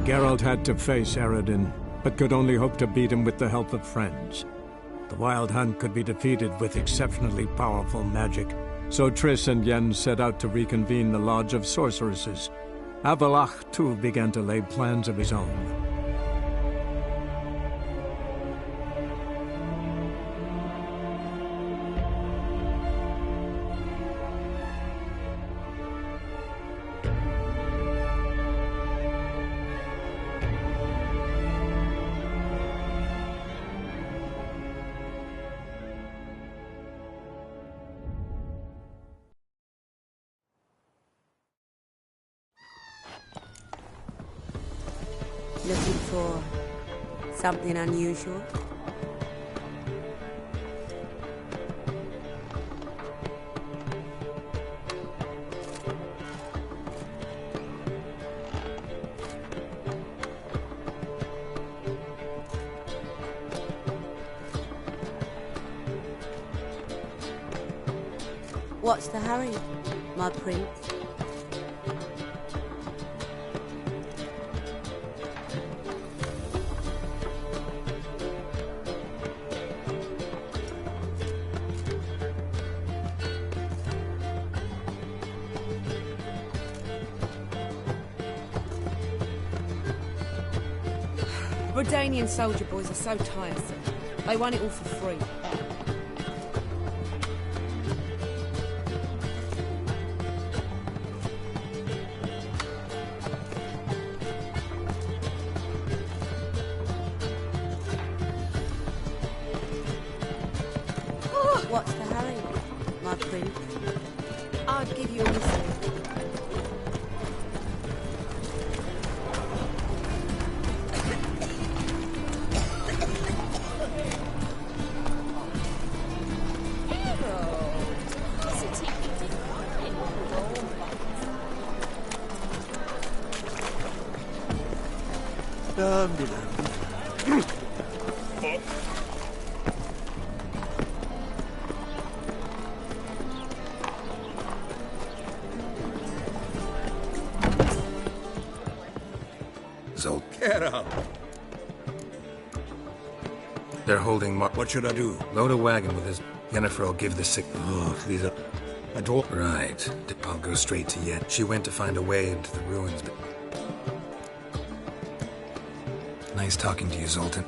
Geralt had to face Eredin, but could only hope to beat him with the help of friends. The Wild Hunt could be defeated with exceptionally powerful magic, so Triss and Yen set out to reconvene the Lodge of Sorceresses. Avallac'h, too, began to lay plans of his own. Looking for something unusual? What's the hurry, my prince? Redanian soldier boys are so tiresome. They want it all for free. What's the hurry, my prince? I'd give you a whistle. Get up. They're holding What should I do? Load a wagon with his... Yennefer will give the sick... Oh, these are... I told... Right. I'll go straight to Yen. She went to find a way into the ruins, but... Nice talking to you, Zoltan.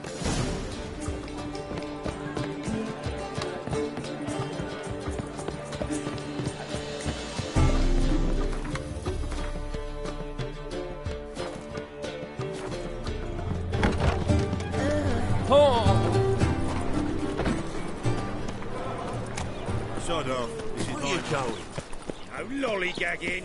Sod off. This is Where you going? No lollygagging.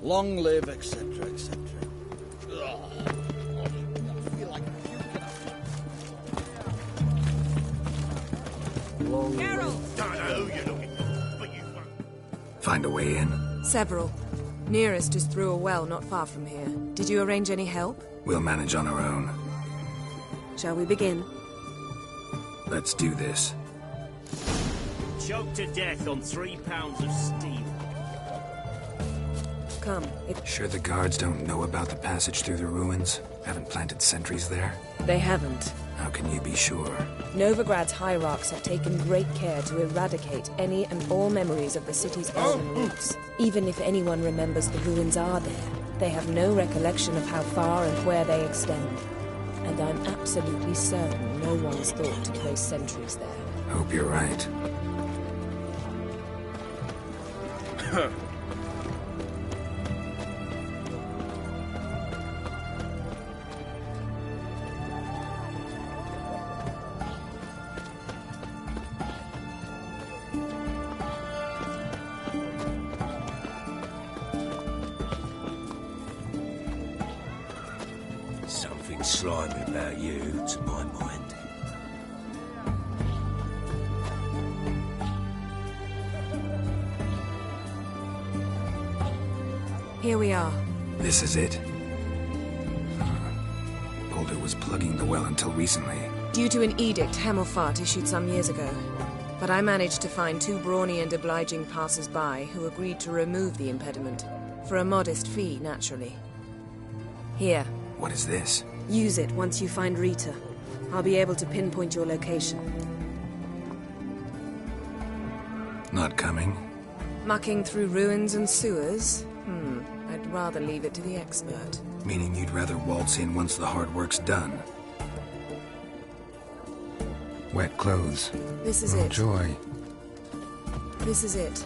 Long live, etc., etc. Geralt! Don't know who you're looking for, but you... Find a way in. Several. Nearest is through a well not far from here. Did you arrange any help? We'll manage on our own. Shall we begin? Let's do this. Choked to death on 3 pounds of steel. Come. Sure the guards don't know about the passage through the ruins? Haven't planted sentries there? They haven't. How can you be sure? Novigrad's hierarchs have taken great care to eradicate any and all memories of the city's elven roots. Even if anyone remembers the ruins are there, they have no recollection of how far and where they extend. And I'm absolutely certain no one's thought to place sentries there. Hope you're right. Nothing slimy about you, to my mind. Here we are. This is it? Boulder was plugging the well until recently. Due to an edict Hemelfart issued some years ago. But I managed to find two brawny and obliging passers-by who agreed to remove the impediment. For a modest fee, naturally. Here. What is this? Use it once you find Rita. I'll be able to pinpoint your location. Not coming? Mucking through ruins and sewers? I'd rather leave it to the expert. Meaning you'd rather waltz in once the hard work's done. Wet clothes. This is Oh, it. joy. This is it.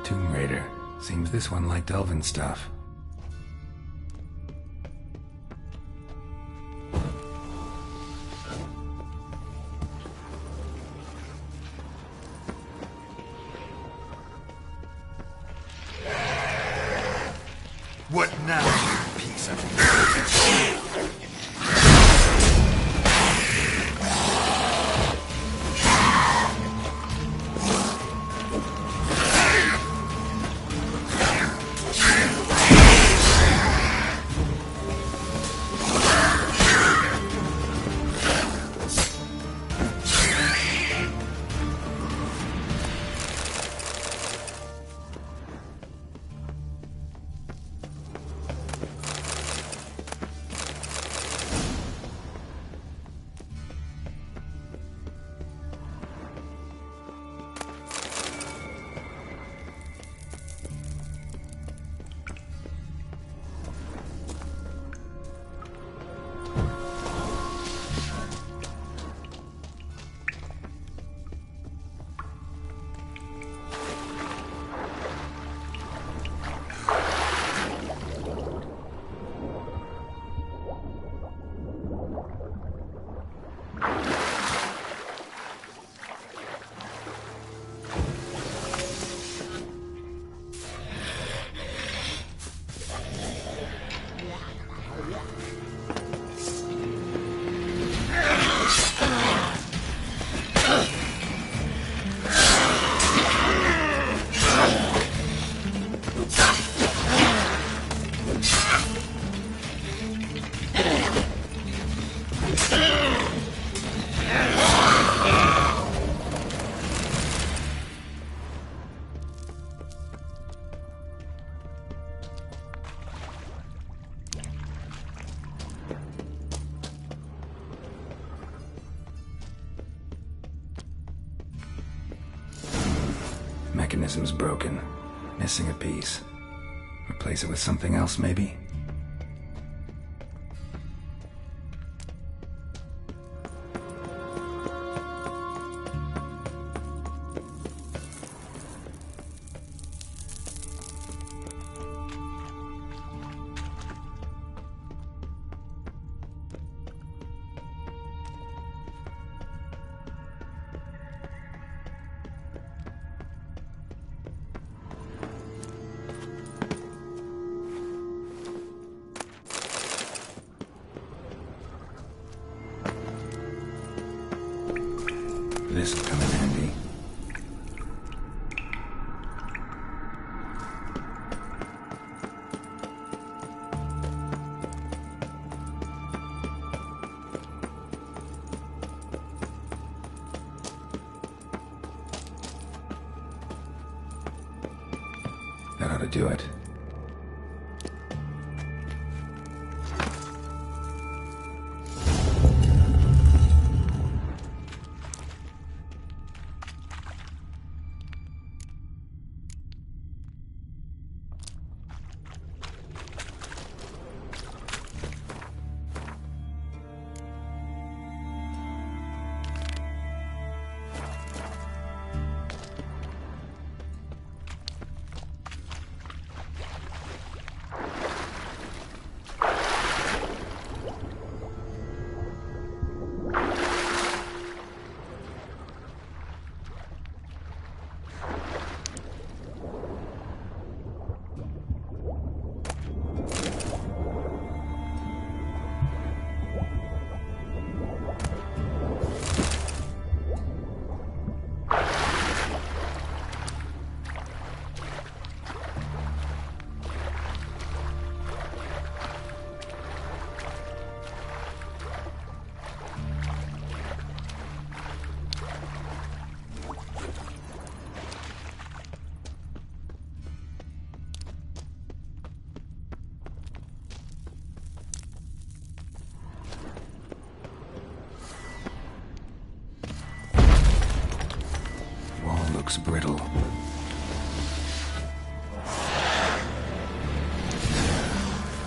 Tomb Raider. Seems this one liked elven stuff. What now, you piece of... Mechanism's broken. Missing a piece. Replace it with something else, maybe? This'll come in handy. That ought to do it. Looks brittle.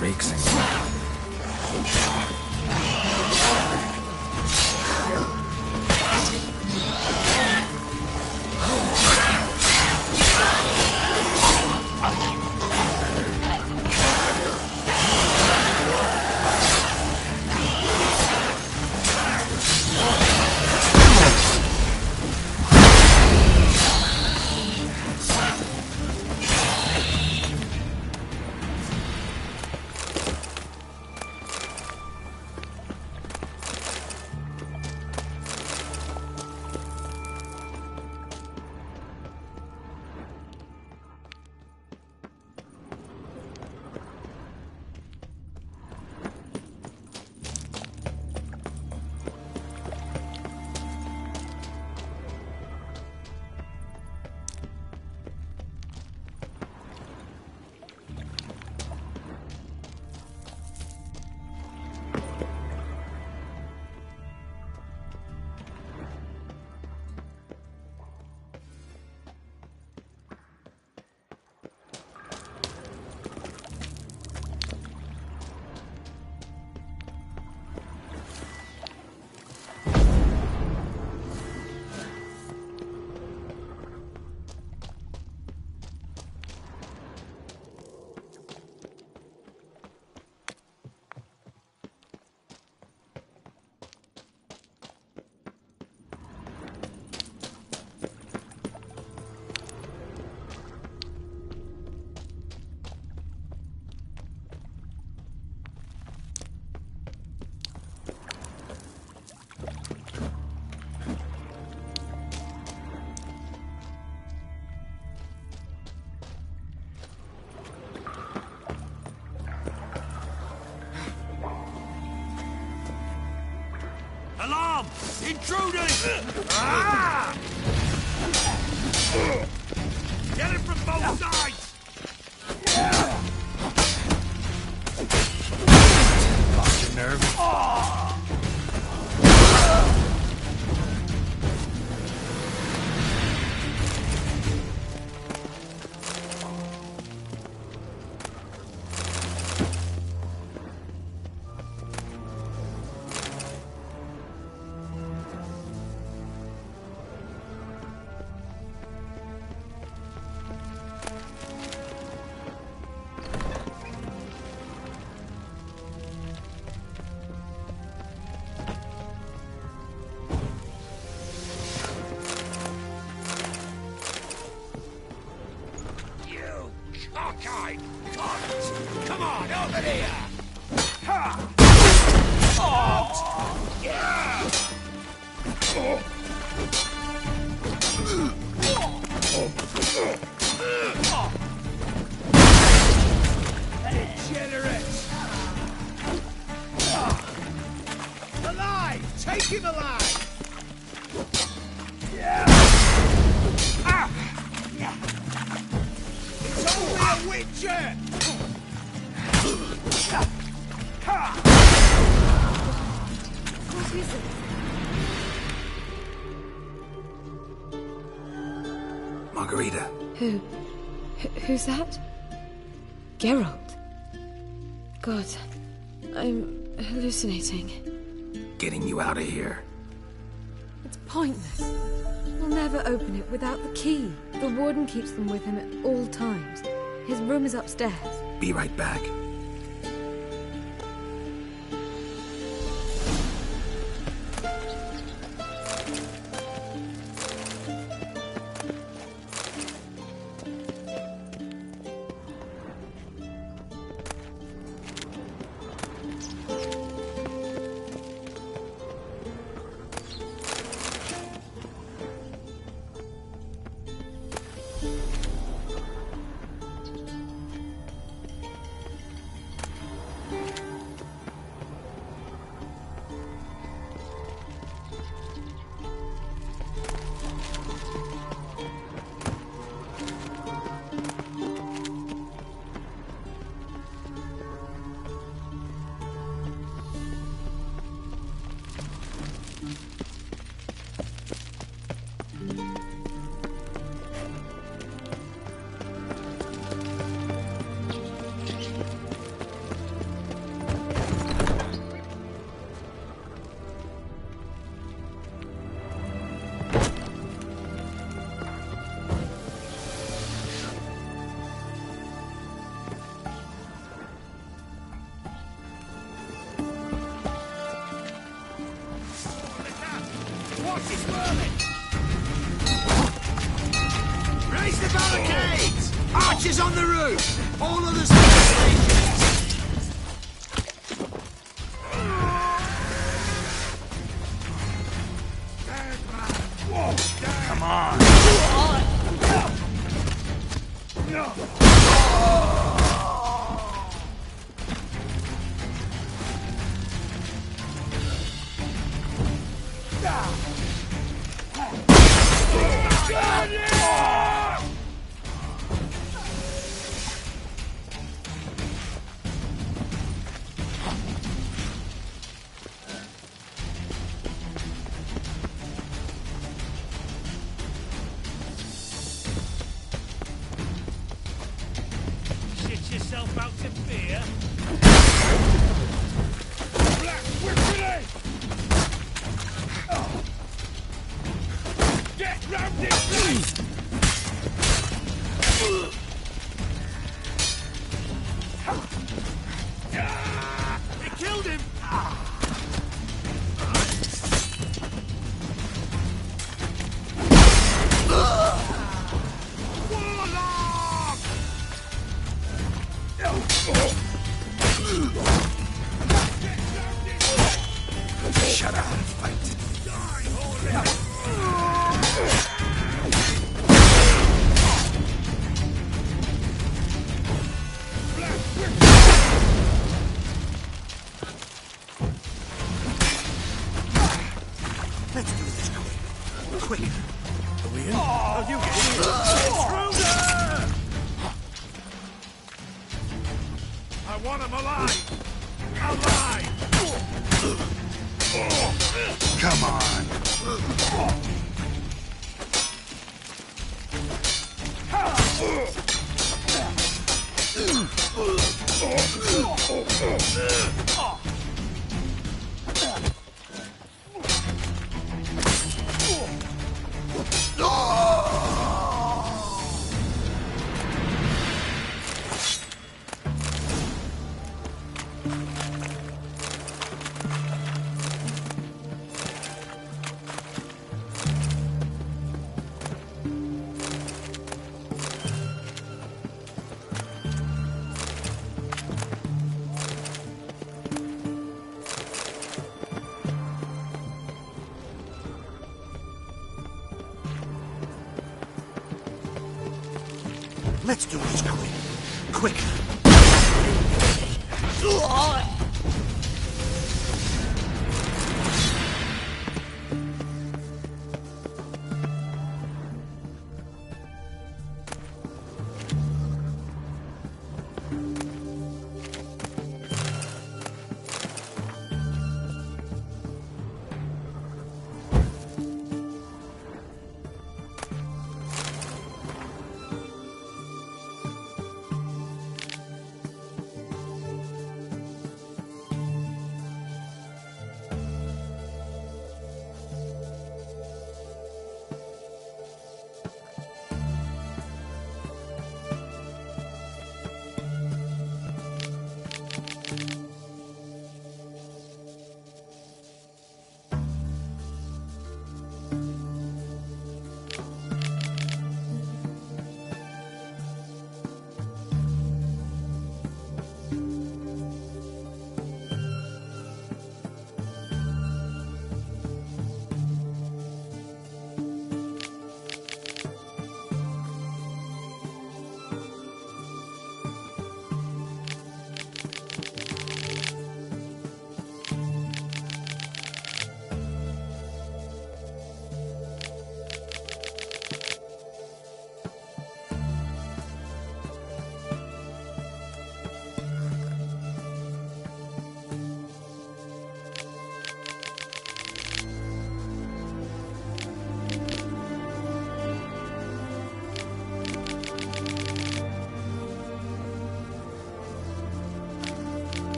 Rakes and Alarm! Intruders! Ah! Get it from both sides! Lost your nerve? Cockeyed cunt! Come on, over here! Ha! Oh! Yeah! Degenerate! Alive! Take him alive! Yeah! Ah! It's over! Witcher! What is it? Margarita. Who's that? Geralt. God, I'm hallucinating. Getting you out of here. It's pointless. We'll never open it without the key. The warden keeps them with him at all times. His room is upstairs. Be right back. Watch it whirling! Raise the barricades! Archers on the roof! All others on the stations! Come on! Shit yourself out to fear? Black, we're ready! Get round this place! They killed him! Warlock! Shut up and fight. Let's do this quick. Quick. Are we in? Oh, you get in. Intruder! I want him alive. Alive! Come on. Let's do this quick. Quick.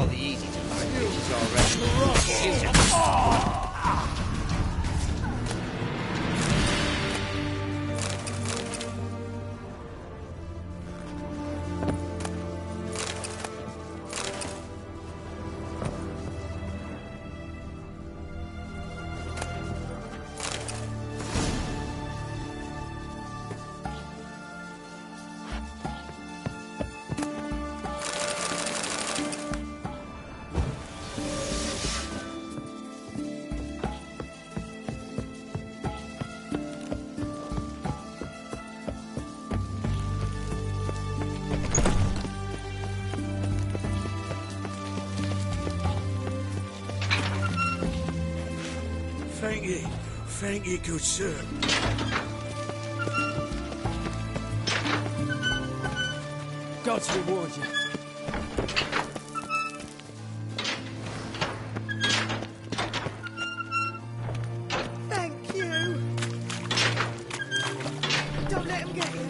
all the easy to find bitches already. Thank ye, good sir. God's reward you. Thank you. Don't let him get you.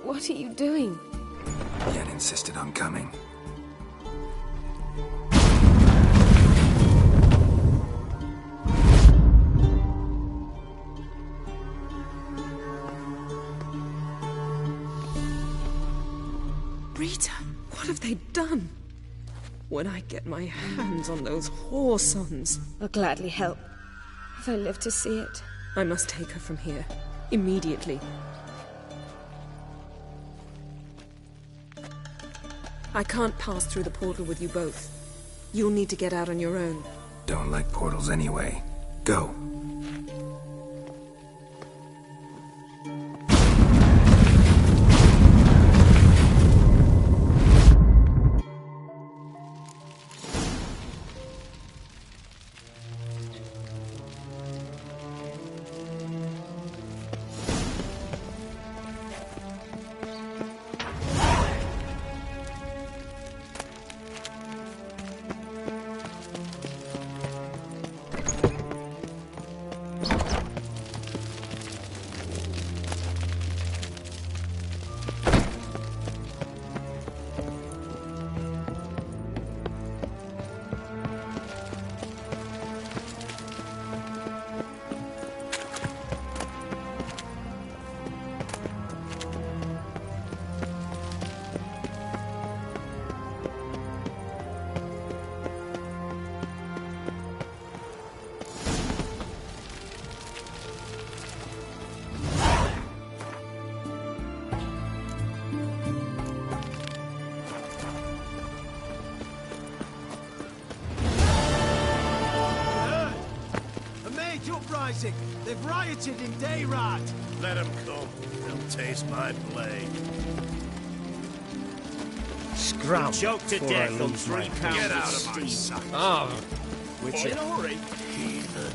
What are you doing? Yen insisted on coming. Rita, what have they done? When I get my hands on those whoresons... I'll gladly help, if I live to see it. I must take her from here, immediately. I can't pass through the portal with you both. You'll need to get out on your own. Don't like portals anyway. Go. They've rioted in Dayrad. Let them come. They'll taste my blade. Scram. Choked to death on 3 pounds. Get out of my steam. sight. Oh. Which in a hurry. Heathen.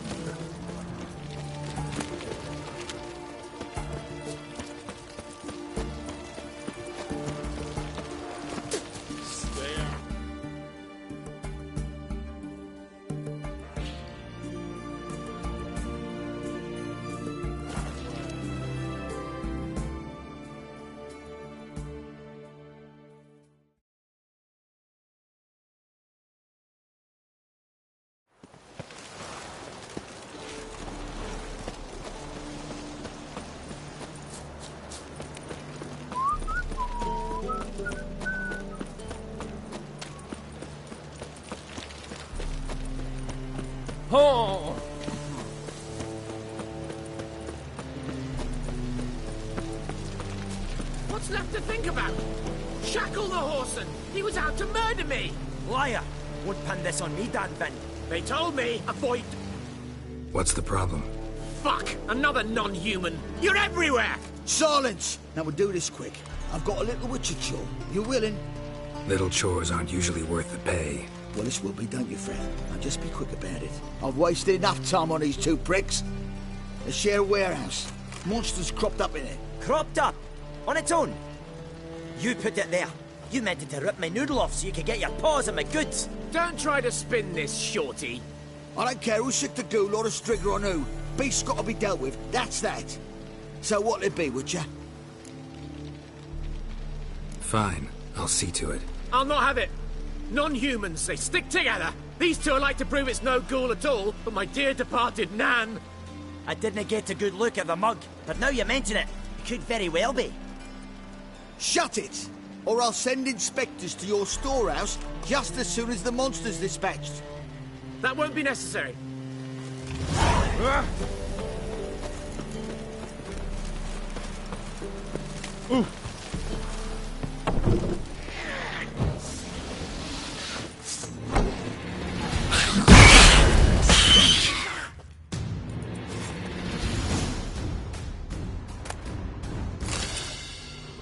Oh! What's left to think about? Shackle the Whoreson! He was out to murder me! Liar! Won't pin this on me, Dan Vin. They told me, avoid... What's the problem? Fuck! Another non-human! You're everywhere! Silence! Now we'll do this quick. I've got a little witcher chore. You willing? Little chores aren't usually worth the pay. Well, this will be, don't you, friend? Now just be quick about it. I've wasted enough time on these two pricks. A share warehouse. Monsters cropped up in it. Cropped up? On its own? You put it there. You meant to rip my noodle off so you could get your paws on my goods. Don't try to spin this, shorty. I don't care who shook the ghoul or the Strigger on who. Beast's got to be dealt with, that's that. So what'll it be, would ya? Fine, I'll see to it. I'll not have it. Non-humans, they stick together. These two are like to prove it's no ghoul at all, but my dear departed Nan. I didn't get a good look at the mug, but now you mention it, it could very well be. Shut it! Or I'll send inspectors to your storehouse just as soon as the monster's dispatched. That won't be necessary.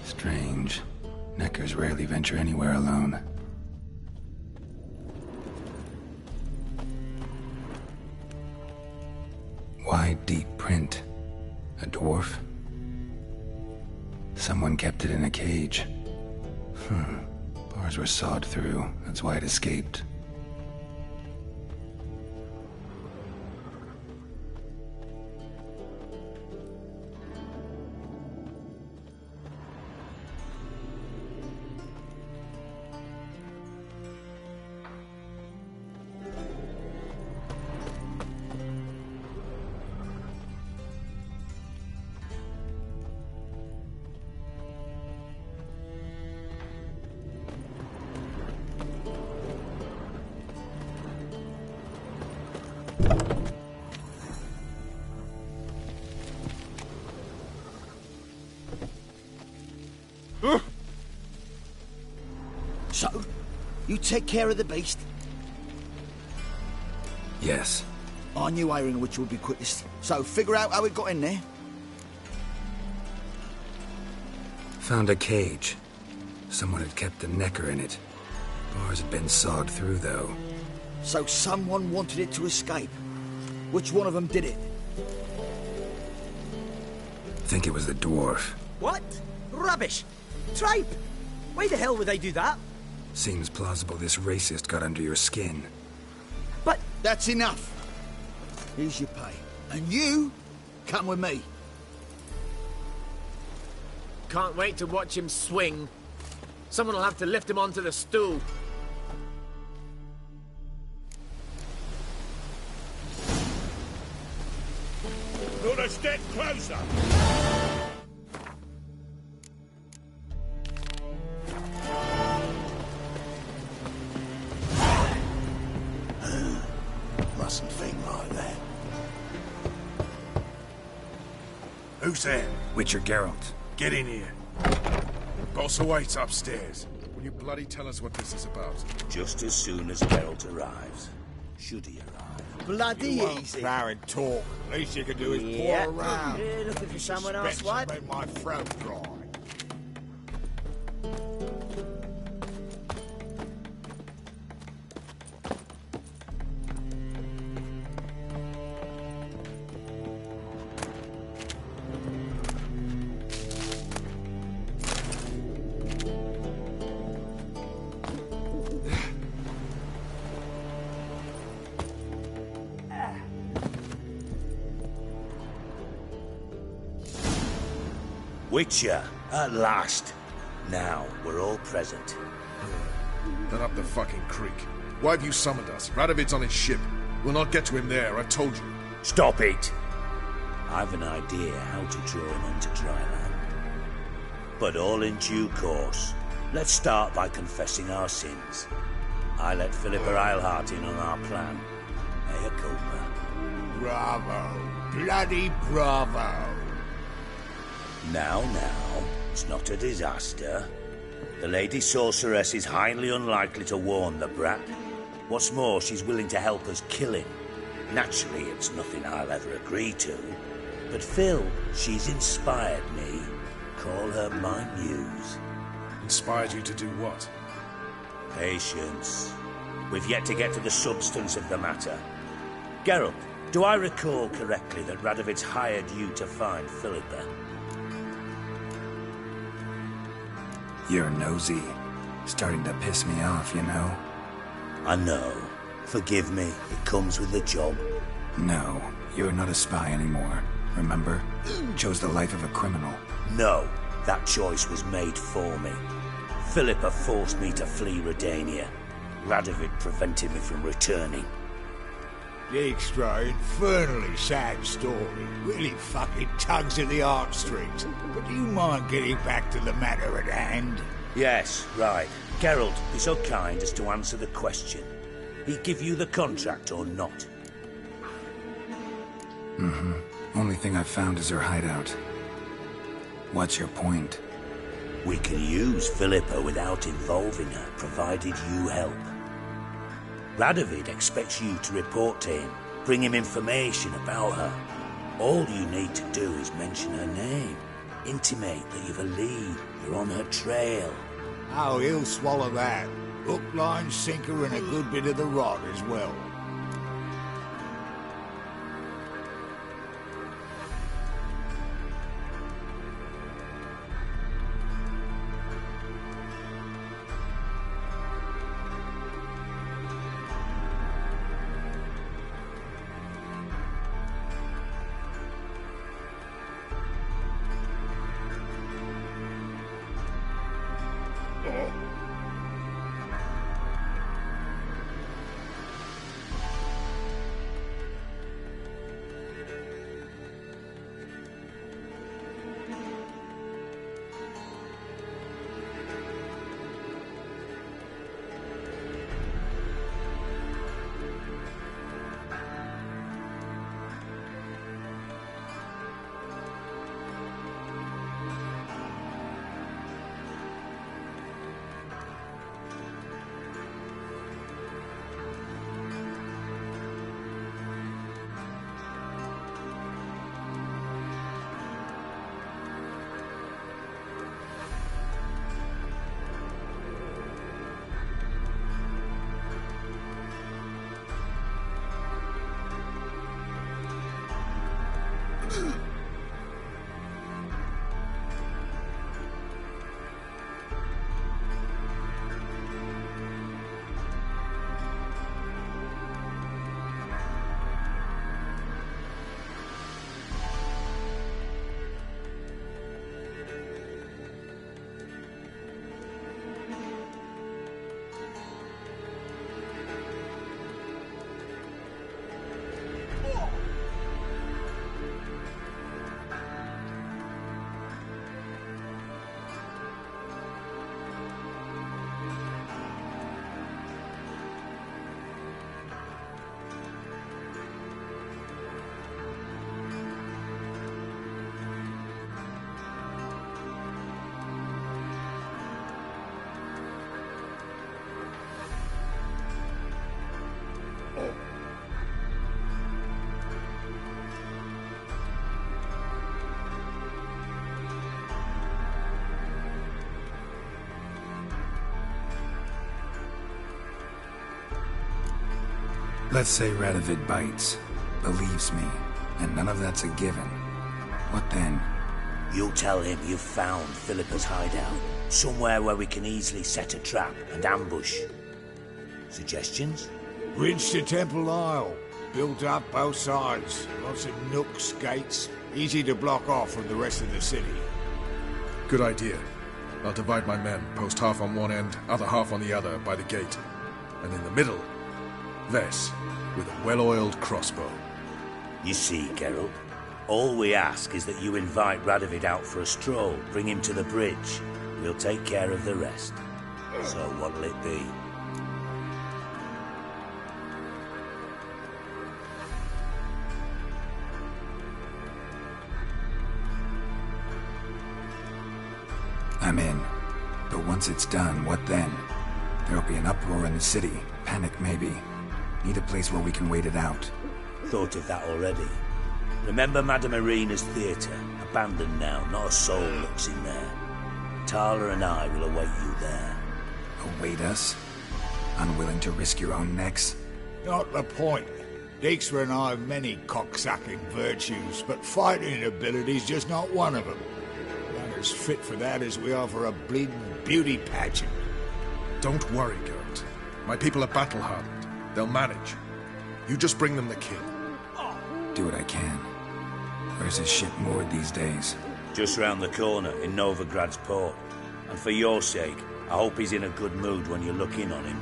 Strange. Neckers rarely venture anywhere alone. Wide, deep print. A dwarf? Someone kept it in a cage. Bars were sawed through. That's why it escaped. So, you take care of the beast? Yes. I knew iron which would be quickest. So, figure out how it got in there. Found a cage. Someone had kept the Necker in it. Bars had been sawed through, though. So someone wanted it to escape. Which one of them did it? Think it was the dwarf. What? Rubbish! Tripe! Why the hell would I do that? Seems plausible this racist got under your skin. But... That's enough. Here's your pay. And you, come with me. Can't wait to watch him swing. Someone will have to lift him onto the stool. Not a step closer. Mustn't think like that. Who's there? Witcher Geralt. Get in here. Boss awaits upstairs. Will you bloody tell us what this is about? Just as soon as Geralt arrives. Should he arrive? Bloody You won't easy. plow and talk. Least you can do is Yeah. pour around. Looking for someone else, Suspects what? made my throat dry. Witcher, at last. Now, we're all present. Then up the fucking creek. Why have you summoned us? Radovid's on his ship. We'll not get to him there, I've told you. Stop it! I've an idea how to draw him onto dry land. But all in due course. Let's start by confessing our sins. I let Philippa Eilhart in on our plan. Mea culpa. Bravo. Bloody bravo. Now, it's not a disaster. The Lady Sorceress is highly unlikely to warn the brat. What's more, she's willing to help us kill him. Naturally, it's nothing I'll ever agree to. But Phil, she's inspired me. Call her my muse. Inspired you to do what? Patience. We've yet to get to the substance of the matter. Geralt, do I recall correctly that Radovid's hired you to find Philippa? You're nosy. Starting to piss me off, you know? I know. Forgive me, it comes with the job. No, you're not a spy anymore. Remember? Chose the life of a criminal. No, that choice was made for me. Philippa forced me to flee Redania. Radovid prevented me from returning. Dijkstra, infernally sad story. Really fucking tugs at the heartstrings. But do you mind getting back to the matter at hand? Yes, right. Geralt, be so kind as to answer the question. He give you the contract or not? Mm-hmm. Only thing I've found is her hideout. What's your point? We can use Philippa without involving her, provided you help. Radovid expects you to report to him, bring him information about her. All you need to do is mention her name, intimate that you've a lead, you're on her trail. Oh, he'll swallow that. Hook, line, sinker, and a good bit of the rod as well. Let's say Radovid bites, believes me, and none of that's a given. What then? You'll tell him you've found Philippa's hideout, somewhere where we can easily set a trap and ambush. Suggestions? Bridge to Temple Isle. Built up both sides. Lots of nooks, gates. Easy to block off from the rest of the city. Good idea. I'll divide my men, post half on one end, other half on the other, by the gate. And in the middle, Ves, with a well-oiled crossbow. You see, Geralt, all we ask is that you invite Radovid out for a stroll, bring him to the bridge. We'll take care of the rest. So what'll it be? I'm in. But once it's done, what then? There'll be an uproar in the city. Panic, maybe. Need a place where we can wait it out. Thought of that already. Remember Madame Irina's theatre? Abandoned now, not a soul looks in there. Tala and I will await you there. Await us? Unwilling to risk your own necks? Not the point. Dijkstra and I have many cocksucking virtues, but fighting ability's just not one of them. Not as fit for that as we are for a bleeding beauty pageant. Don't worry, Geralt. My people are battle-hardened. They'll manage. You just bring them the king. Do what I can. Where's his ship moored these days? Just round the corner, in Novigrad's port. And for your sake, I hope he's in a good mood when you look in on him.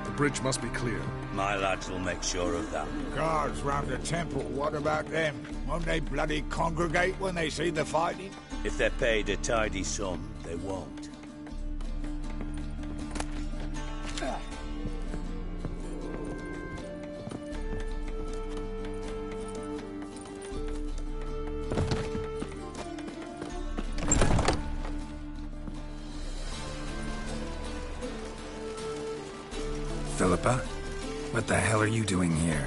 The bridge must be clear. My lads will make sure of that. Guards round the temple, what about them? Won't they bloody congregate when they see the fighting? If they're paid a tidy sum, they won't. Philippa? What the hell are you doing here?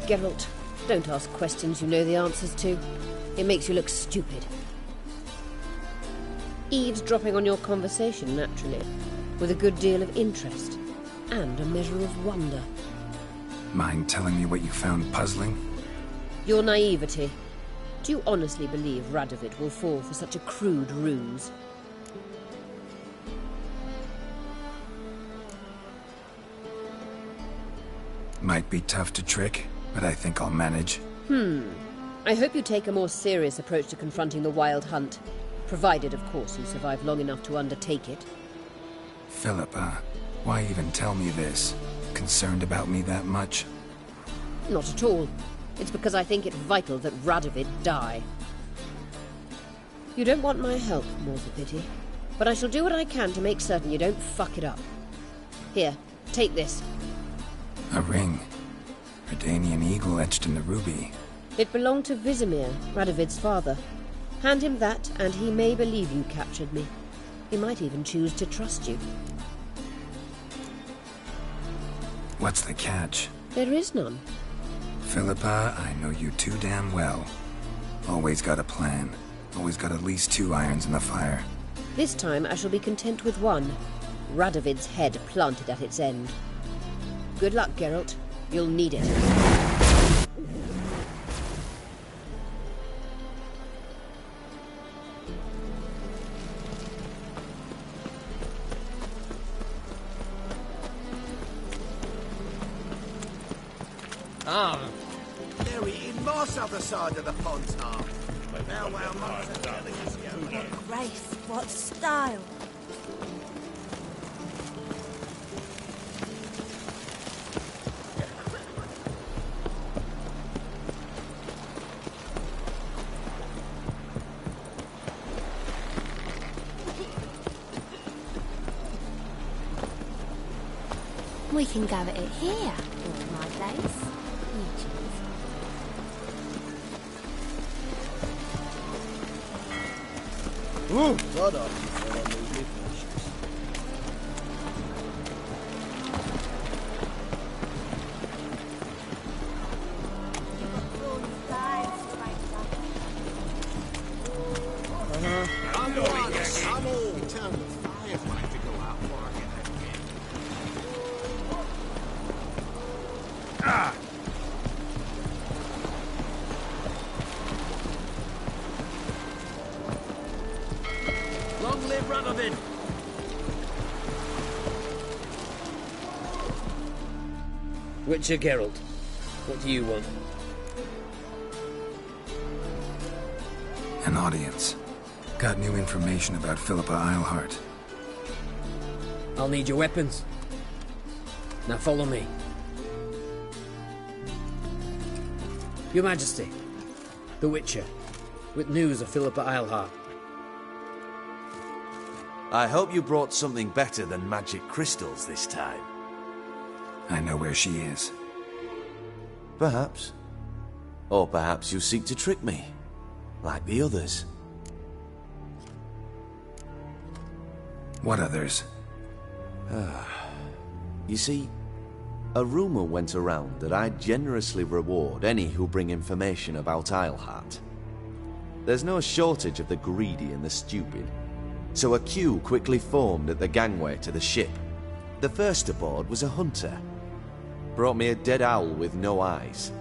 Geralt, don't ask questions you know the answers to. It makes you look stupid. Eavesdropping on your conversation, naturally, with a good deal of interest, and a measure of wonder. Mind telling me what you found puzzling? Your naivety. Do you honestly believe Radovid will fall for such a crude ruse? Might be tough to trick, but I think I'll manage. I hope you take a more serious approach to confronting the Wild Hunt. Provided, of course, you survive long enough to undertake it. Philippa, why even tell me this? Concerned about me that much? Not at all. It's because I think it vital that Radovid die. You don't want my help, more's the pity. But I shall do what I can to make certain you don't fuck it up. Here, take this. A ring. Redanian eagle etched in the ruby. It belonged to Vizimir, Radovid's father. Hand him that, and he may believe you captured me. He might even choose to trust you. What's the catch? There is none. Philippa, I know you too damn well. Always got a plan. Always got at least 2 irons in the fire. This time I shall be content with one. Radovid's head planted at its end. Good luck, Geralt. You'll need it. There he is, Moss other side of the pond's half. Now, well, Moss are telling us What grace, what style. We can go at it here, or my place. Ooh, blood on. Long live Radovid! Witcher Geralt, what do you want? An audience. Got new information about Philippa Eilhart. I'll need your weapons. Now follow me. Your Majesty, the Witcher, with news of Philippa Eilhart. I hope you brought something better than magic crystals this time. I know where she is. Perhaps. Or perhaps you seek to trick me, like the others. What others? You see, a rumor went around that I generously reward any who bring information about Eilhart. There's no shortage of the greedy and the stupid, so a queue quickly formed at the gangway to the ship. The first aboard was a hunter. Brought me a dead owl with no eyes.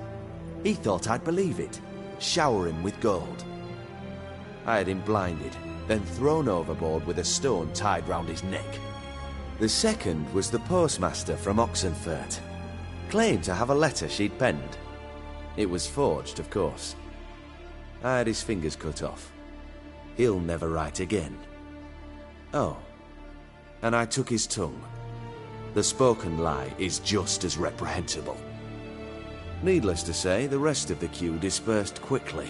He thought I'd believe it, shower him with gold. I had him blinded, then thrown overboard with a stone tied round his neck. The second was the postmaster from Oxenfurt. Claimed to have a letter she'd penned. It was forged, of course. I had his fingers cut off. He'll never write again. Oh, and I took his tongue. The spoken lie is just as reprehensible. Needless to say, the rest of the queue dispersed quickly.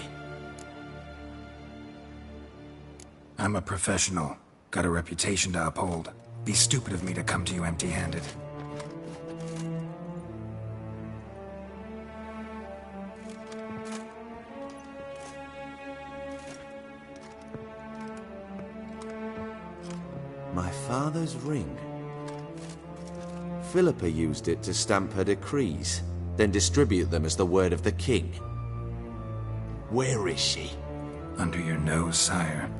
I'm a professional. Got a reputation to uphold. Be stupid of me to come to you empty-handed. My father's ring. Philippa used it to stamp her decrees, then distribute them as the word of the king. Where is she? Under your nose, sire.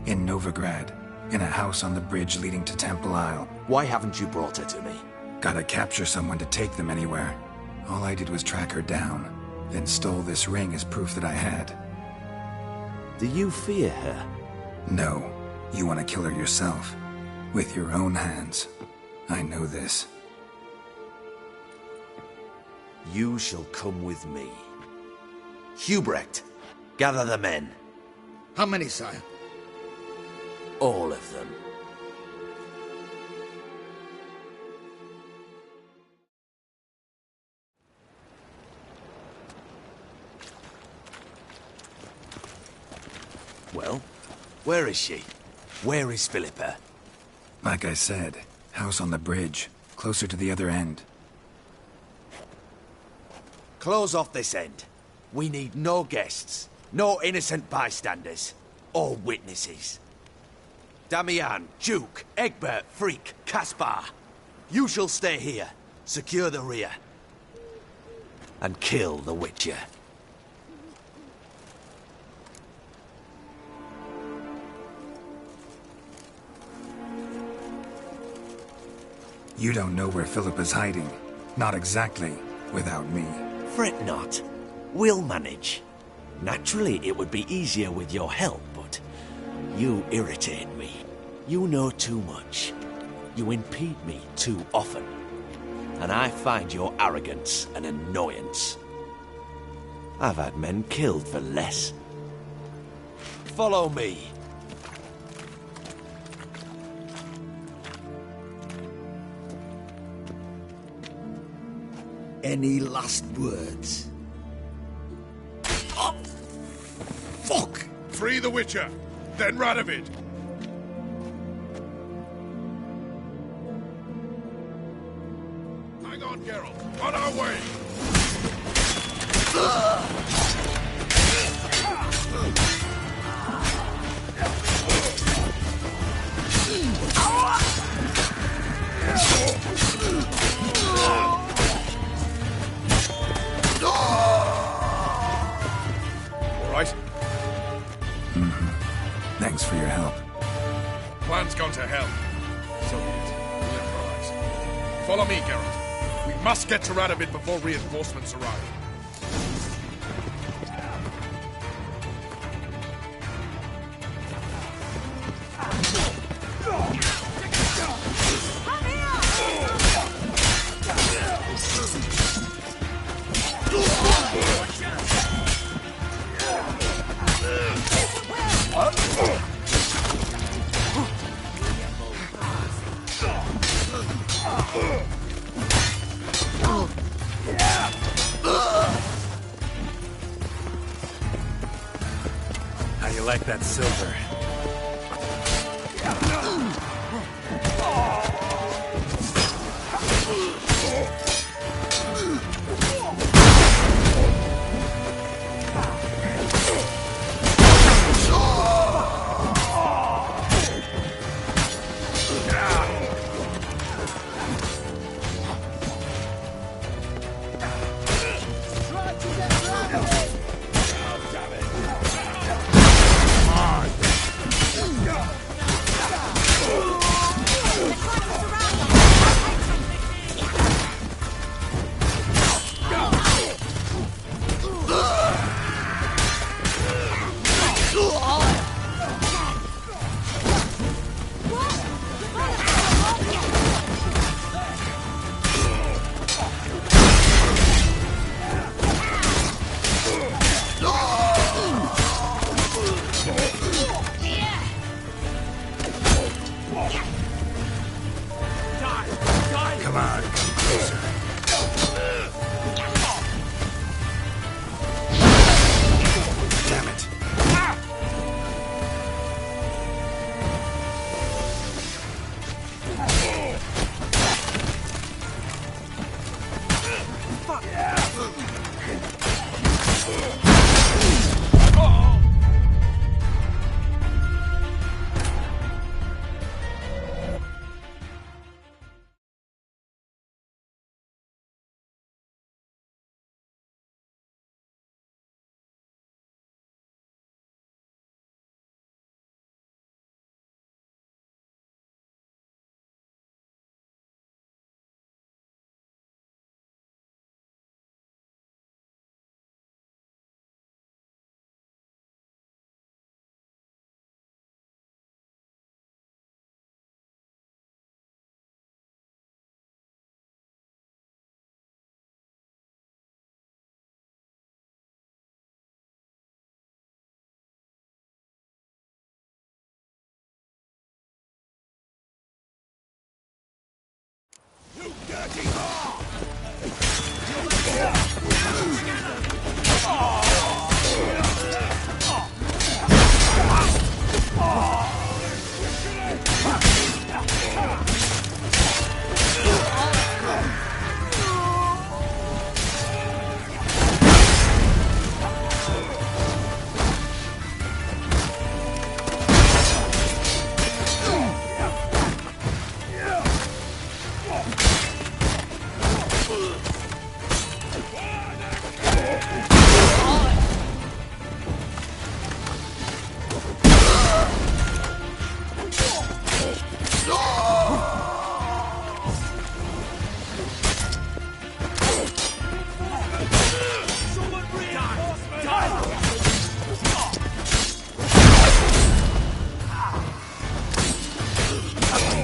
In Novigrad. In a house on the bridge leading to Temple Isle. Why haven't you brought her to me? Gotta capture someone to take them anywhere. All I did was track her down, then stole this ring as proof that I had. Do you fear her? No. You want to kill her yourself. With your own hands. I know this. You shall come with me. Hubrecht, gather the men. How many, sire? All of them. Well, where is she? Where is Philippa? Like I said, house on the bridge, closer to the other end. Close off this end. We need no guests, no innocent bystanders, or witnesses. Damian, Duke, Egbert, Freak, Caspar. You shall stay here, secure the rear, and kill the Witcher. You don't know where Philippa's hiding. Not exactly, without me. Fret not. We'll manage. Naturally, it would be easier with your help, but you irritate me. You know too much. You impede me too often. And I find your arrogance an annoyance. I've had men killed for less. Follow me. Any last words? Oh, fuck! Free the Witcher, then Radovid. Hang on, Geralt. On our way. Thanks for your help. Plan's gone to hell. So be it. We'll improvise. Follow me, Geralt. We must get to Radovid before reinforcements arrive. How you like that silver? You dirty whore!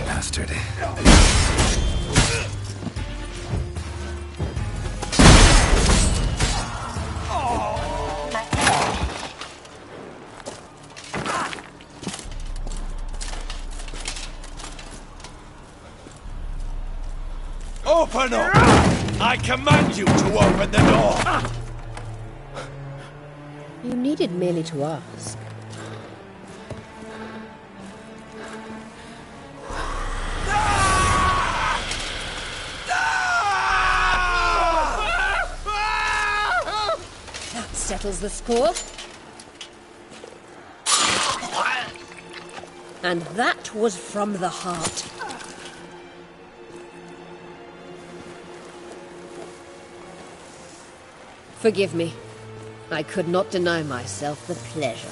Bastard. Open up! I command you to open the door! You needed merely to ask. That settles the score. And that was from the heart. Forgive me. I could not deny myself the pleasure.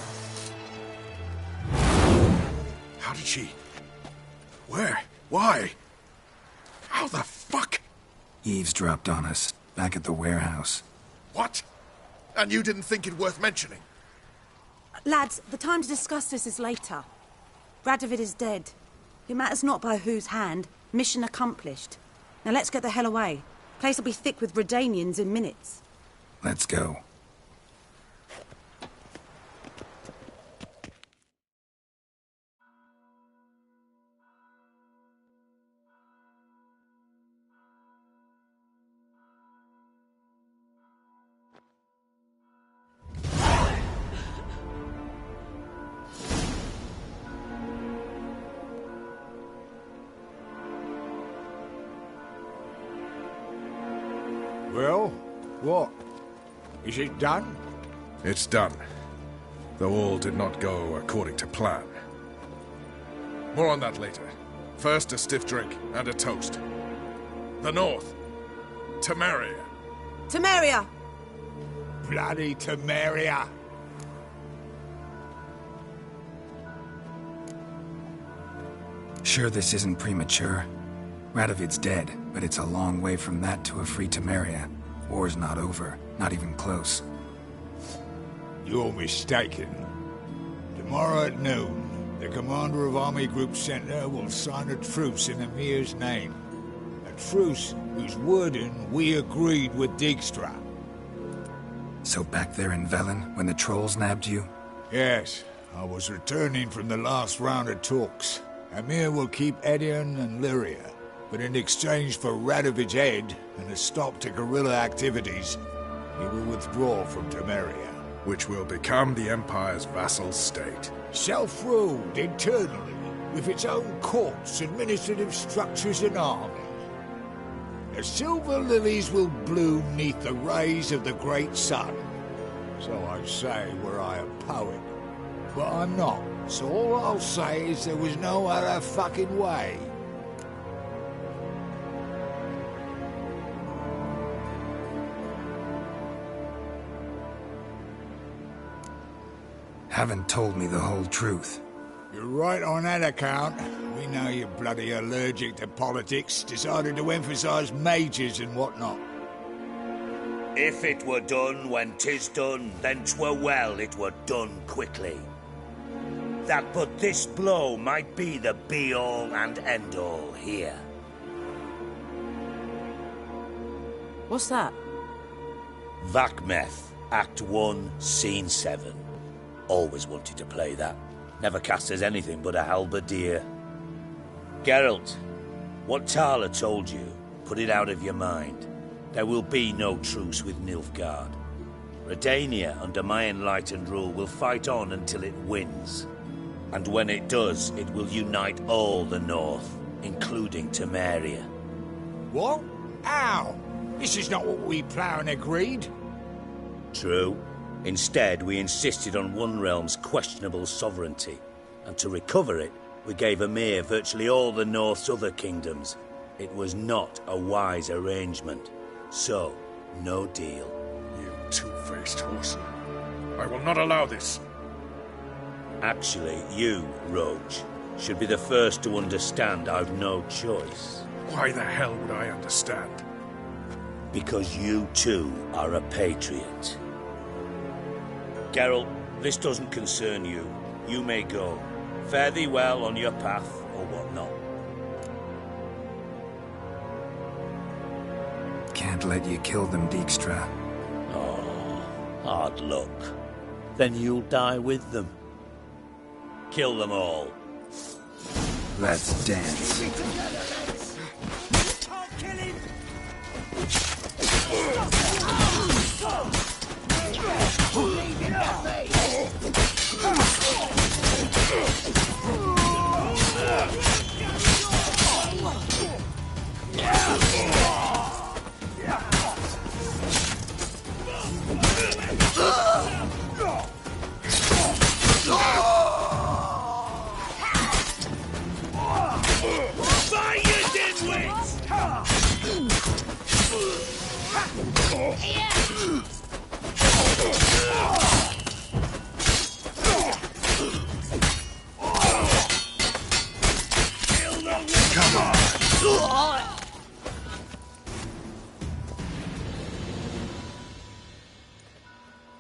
How did she... Where? Why? How the fuck? Eavesdropped on us, back at the warehouse. What? And you didn't think it worth mentioning? Lads, the time to discuss this is later. Radovid is dead. It matters not by whose hand. Mission accomplished. Now let's get the hell away. Place will be thick with Redanians in minutes. Let's go. Well, what? Is it done? It's done. Though all did not go according to plan. More on that later. First, a stiff drink and a toast. The North. Temeria. Temeria! Bloody Temeria! Sure this isn't premature. Radovid's dead, but it's a long way from that to a free Temeria. War's not over, not even close. You're mistaken. Tomorrow at noon, the commander of Army Group Center will sign a truce in Emir's name. A truce whose wording we agreed with Dijkstra. So back there in Velen, when the trolls nabbed you? Yes, I was returning from the last round of talks. Emir will keep Edion and Lyria, but in exchange for Radovid's head and a stop to guerrilla activities, he will withdraw from Temeria. Which will become the Empire's vassal state. Self-ruled internally, with its own courts, administrative structures and army. The silver lilies will bloom neath the rays of the great sun. So I'd say were I a poet. But I'm not. So all I'll say is there was no other fucking way. Haven't told me the whole truth. You're right on that account. We know you're bloody allergic to politics, decided to emphasise majors and whatnot. If it were done when 'tis done, then 'twere well it were done quickly. That but this blow might be the be-all and end-all here. What's that? Vakmeth, Act 1, Scene 7. Always wanted to play that. Never cast as anything but a halberdier. Geralt, what Tala told you, put it out of your mind. There will be no truce with Nilfgaard. Redania, under my enlightened rule, will fight on until it wins. And when it does, it will unite all the North, including Temeria. What? How? This is not what we Plough agreed. True. Instead, we insisted on one realm's questionable sovereignty, and to recover it, we gave Emhyr virtually all the North's other kingdoms. It was not a wise arrangement. So, no deal. You two-faced horse. I will not allow this. Actually, you, Roach, should be the first to understand I've no choice. Why the hell would I understand? Because you too are a patriot. Geralt, this doesn't concern you. You may go. Fare thee well on your path, or whatnot. Can't let you kill them, Dijkstra. Oh, hard luck. Then you'll die with them. Kill them all. Let's dance.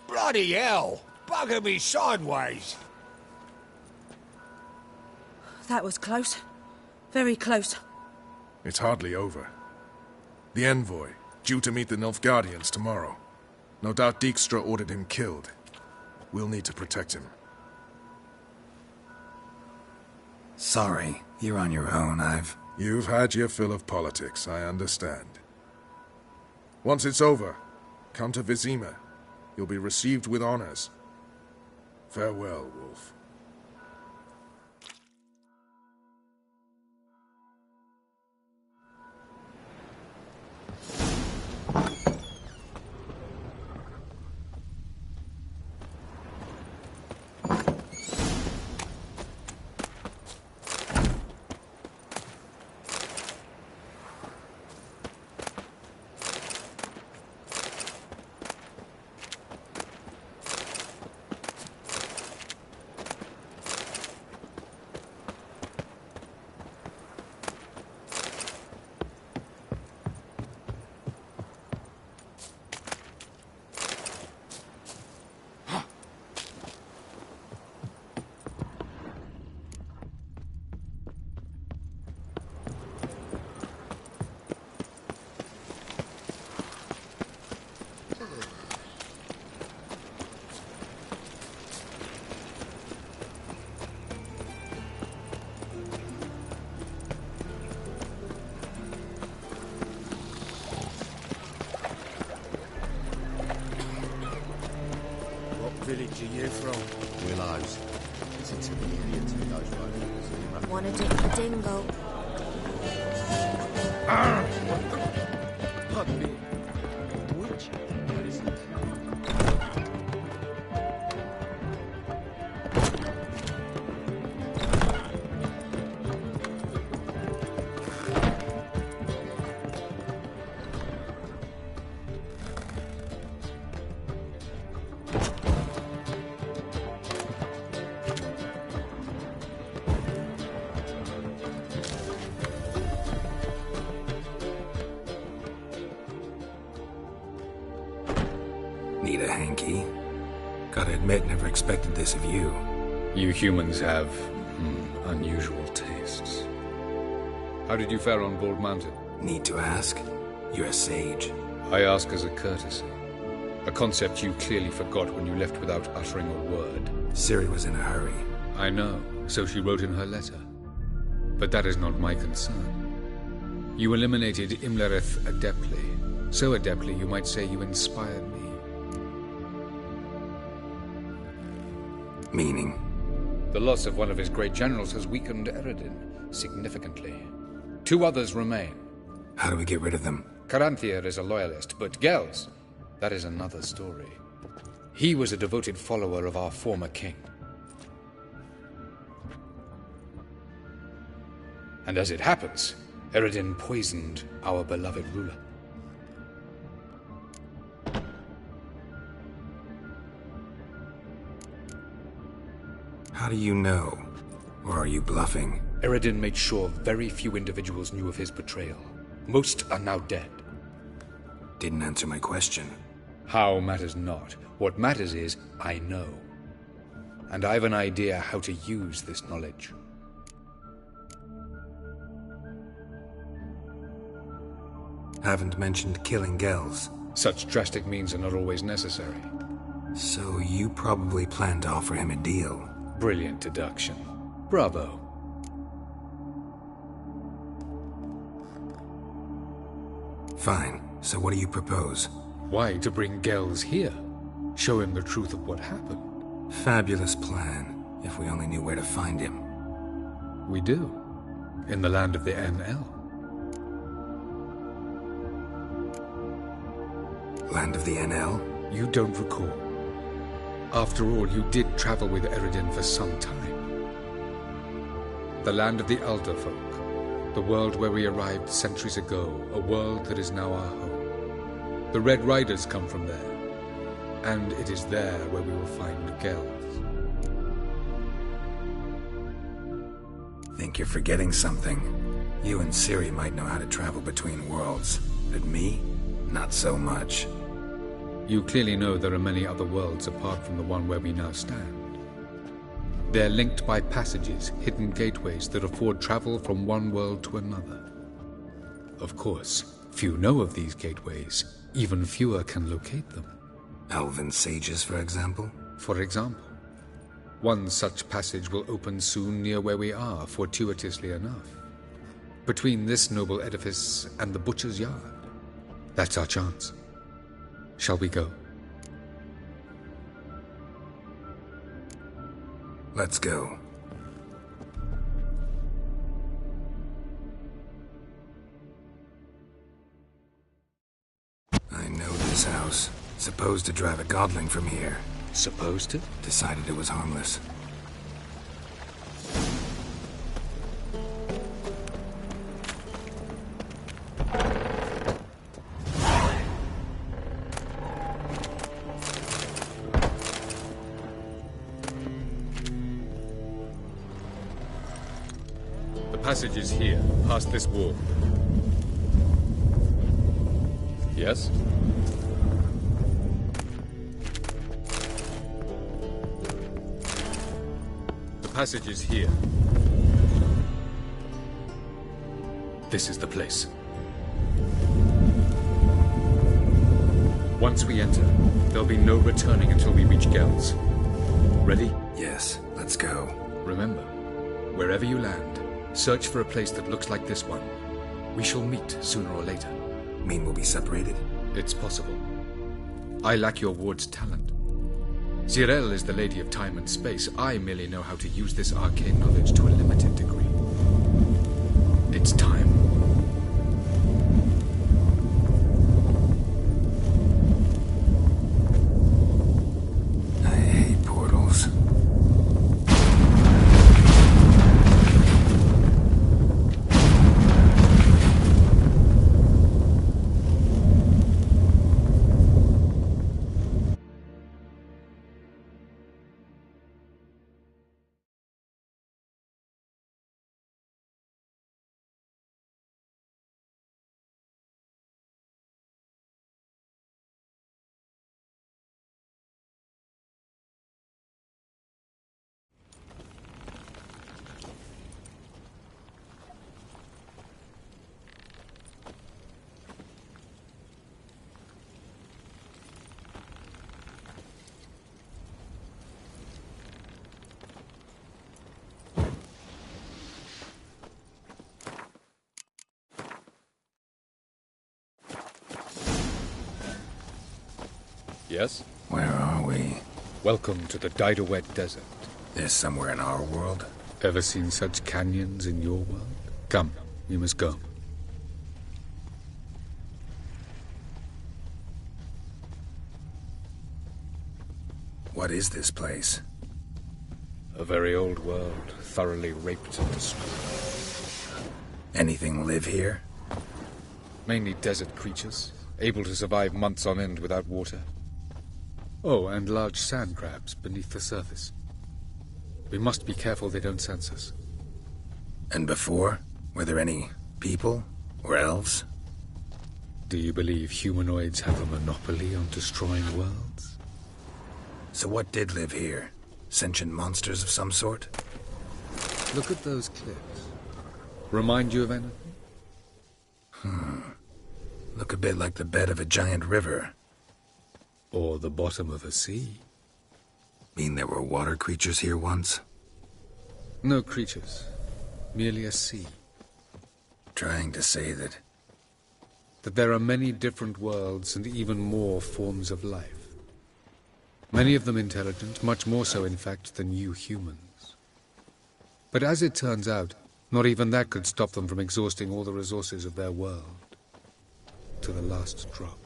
Bloody hell! Bugger me sideways! That was close. Very close. It's hardly over. The envoy, due to meet the Nilfgaardians tomorrow. No doubt Dijkstra ordered him killed. We'll need to protect him. Sorry, you're on your own. You've had your fill of politics, I understand. Once it's over, come to Vizima. You'll be received with honors. Farewell, Wolf. Village are you from? Willows. It's intermediate to those roads. Wanna do the dingo? puppy. Which is it? Need a hanky? Gotta admit, never expected this of you. You humans have unusual tastes. How did you fare on Bald Mountain? Need to ask? You're a sage. I ask as a courtesy. A concept you clearly forgot when you left without uttering a word. Ciri was in a hurry. I know, so she wrote in her letter. But that is not my concern. You eliminated Imlerith adeptly. So adeptly, you might say you inspired me. Meaning? The loss of one of his great generals has weakened Eredin significantly. 2 others remain. How do we get rid of them? Caranthir is a loyalist, but Gels, that is another story. He was a devoted follower of our former king. And as it happens, Eredin poisoned our beloved ruler. How do you know? Or are you bluffing? Eredin made sure very few individuals knew of his betrayal. Most are now dead. Didn't answer my question. How matters not. What matters is, I know. And I have an idea how to use this knowledge. Haven't mentioned killing Gels. Such drastic means are not always necessary. So you probably plan to offer him a deal. Brilliant deduction. Bravo. Fine. So what do you propose? Why, to bring Gels here. Show him the truth of what happened. Fabulous plan, if we only knew where to find him. We do. In the land of the NL. Land of the NL? You don't recall. After all, you did travel with Eredin for some time. The land of the Alderfolk. The world where we arrived centuries ago. A world that is now our home. The Red Riders come from there. And it is there where we will find Gels. Think you're forgetting something. You and Ciri might know how to travel between worlds. But me? Not so much. You clearly know there are many other worlds apart from the one where we now stand. They're linked by passages, hidden gateways that afford travel from one world to another. Of course, few know of these gateways. Even fewer can locate them. Elven sages, for example? For example. One such passage will open soon near where we are, fortuitously enough. Between this noble edifice and the butcher's yard. That's our chance. Shall we go? Let's go. I know this house. Supposed to drive a godling from here. Supposed to? Decided it was harmless. The passage is here, past this wall. Yes? The passage is here. This is the place. Once we enter, there'll be no returning until we reach Gels. Ready? Yes, let's go. Remember, wherever you land, search for a place that looks like this one. We shall meet sooner or later. Mean we'll be separated? It's possible. I lack your ward's talent. Zirel is the Lady of Time and Space. I merely know how to use this arcane knowledge to a limited degree. It's time. Yes? Where are we? Welcome to the Didowet Desert. This somewhere in our world? Ever seen such canyons in your world? Come, we must go. What is this place? A very old world, thoroughly raped and destroyed. Anything live here? Mainly desert creatures, able to survive months on end without water. Oh, and large sand crabs beneath the surface. We must be careful they don't sense us. And before? Were there any people? Or elves? Do you believe humanoids have a monopoly on destroying worlds? So what did live here? Sentient monsters of some sort? Look at those cliffs. Remind you of anything? Look a bit like the bed of a giant river. Or the bottom of a sea. Mean there were water creatures here once? No creatures. Merely a sea. Trying to say that there are many different worlds and even more forms of life. Many of them intelligent, much more so in fact than you humans. But as it turns out, not even that could stop them from exhausting all the resources of their world. To the last drop.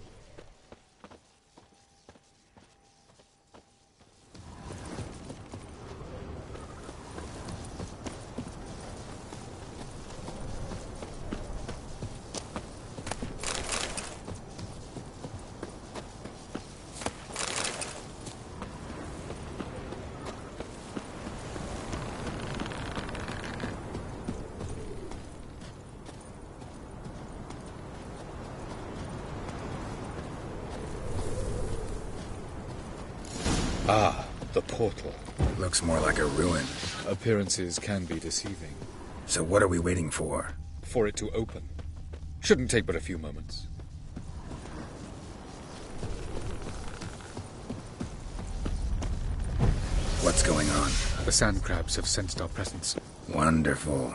Ah, the portal. Looks more like a ruin. Appearances can be deceiving. So what are we waiting for? For it to open. Shouldn't take but a few moments. What's going on? The sand crabs have sensed our presence. Wonderful.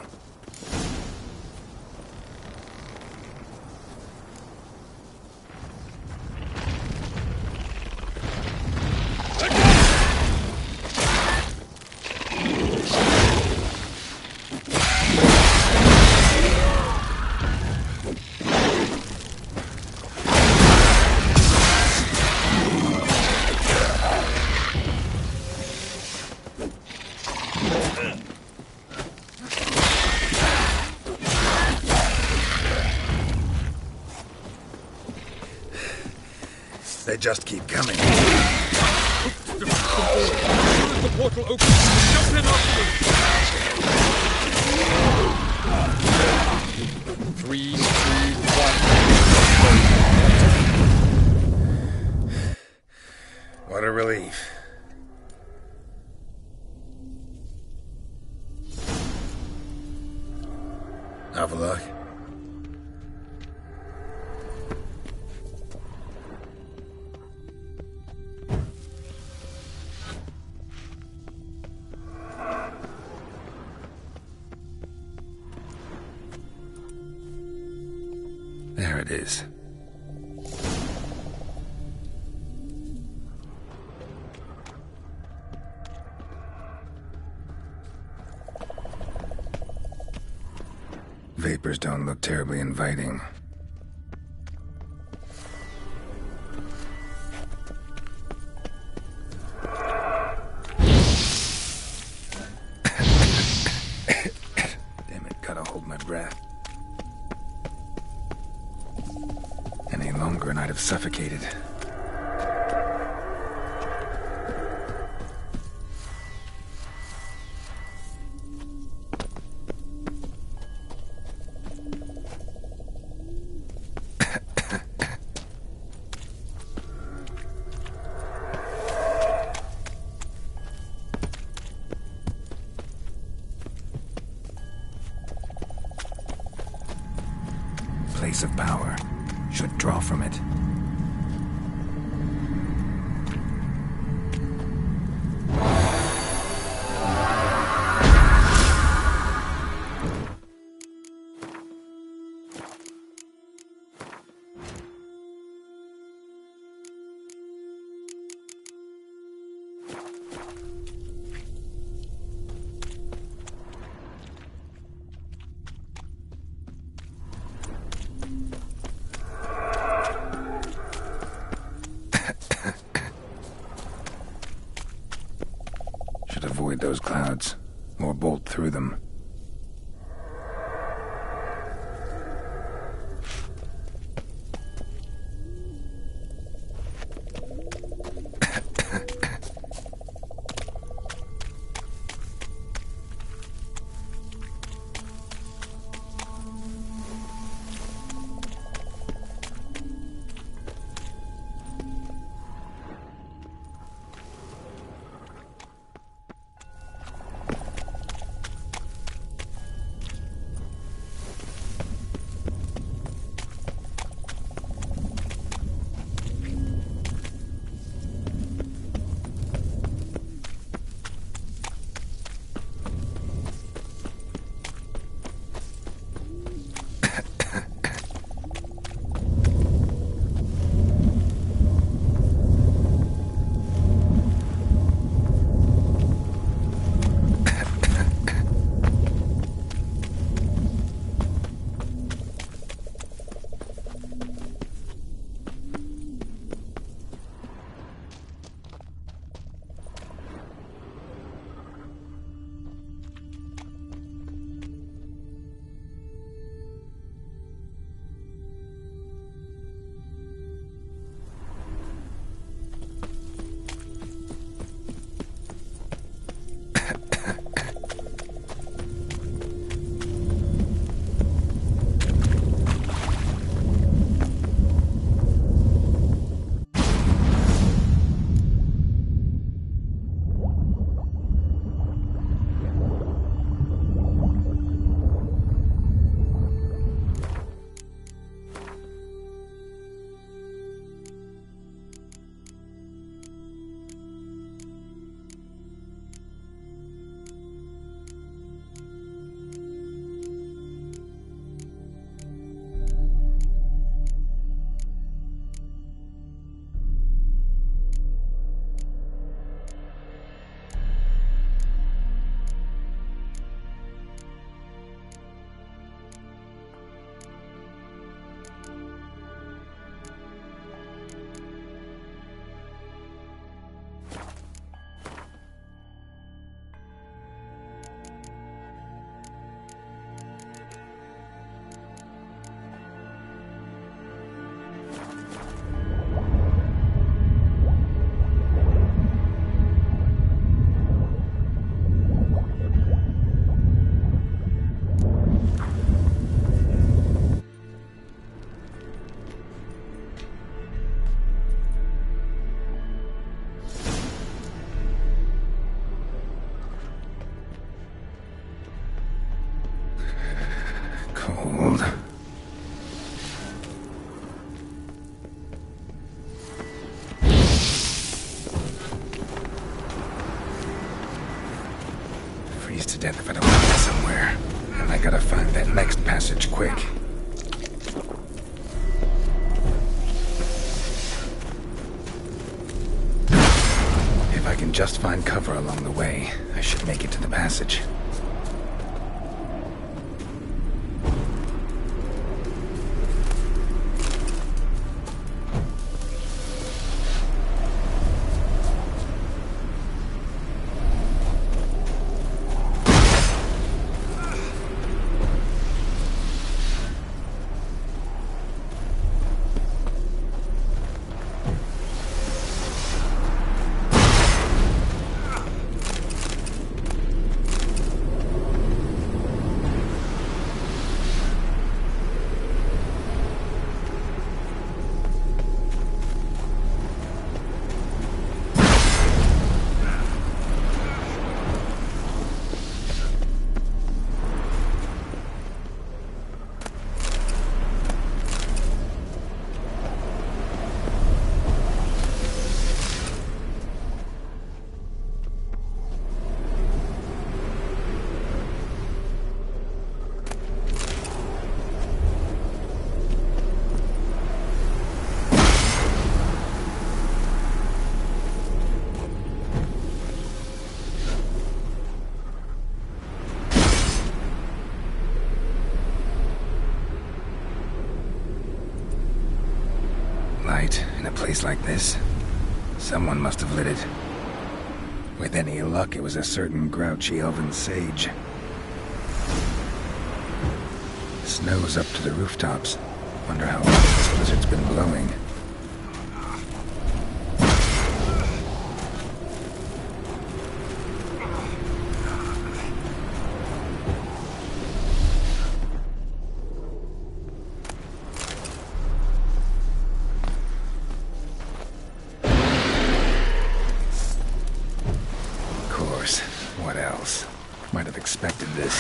They just keep coming. The portal opens. Jump in after me. 3, 2, 1. What a relief. Have a look. There it is. Vapors don't look terribly inviting. Damn it, gotta hold my breath. Any longer and I'd have suffocated. Place of power. Should draw from it. those clouds, or bolt through them. To death if I don't find it somewhere. And I gotta find that next passage quick. If I can just find cover along the way, I should make it to the passage. light in a place like this? Someone must have lit it. With any luck, it was a certain grouchy elven sage. Snow's up to the rooftops. Wonder how long this blizzard's been blowing. Of course. What else? Might have expected this.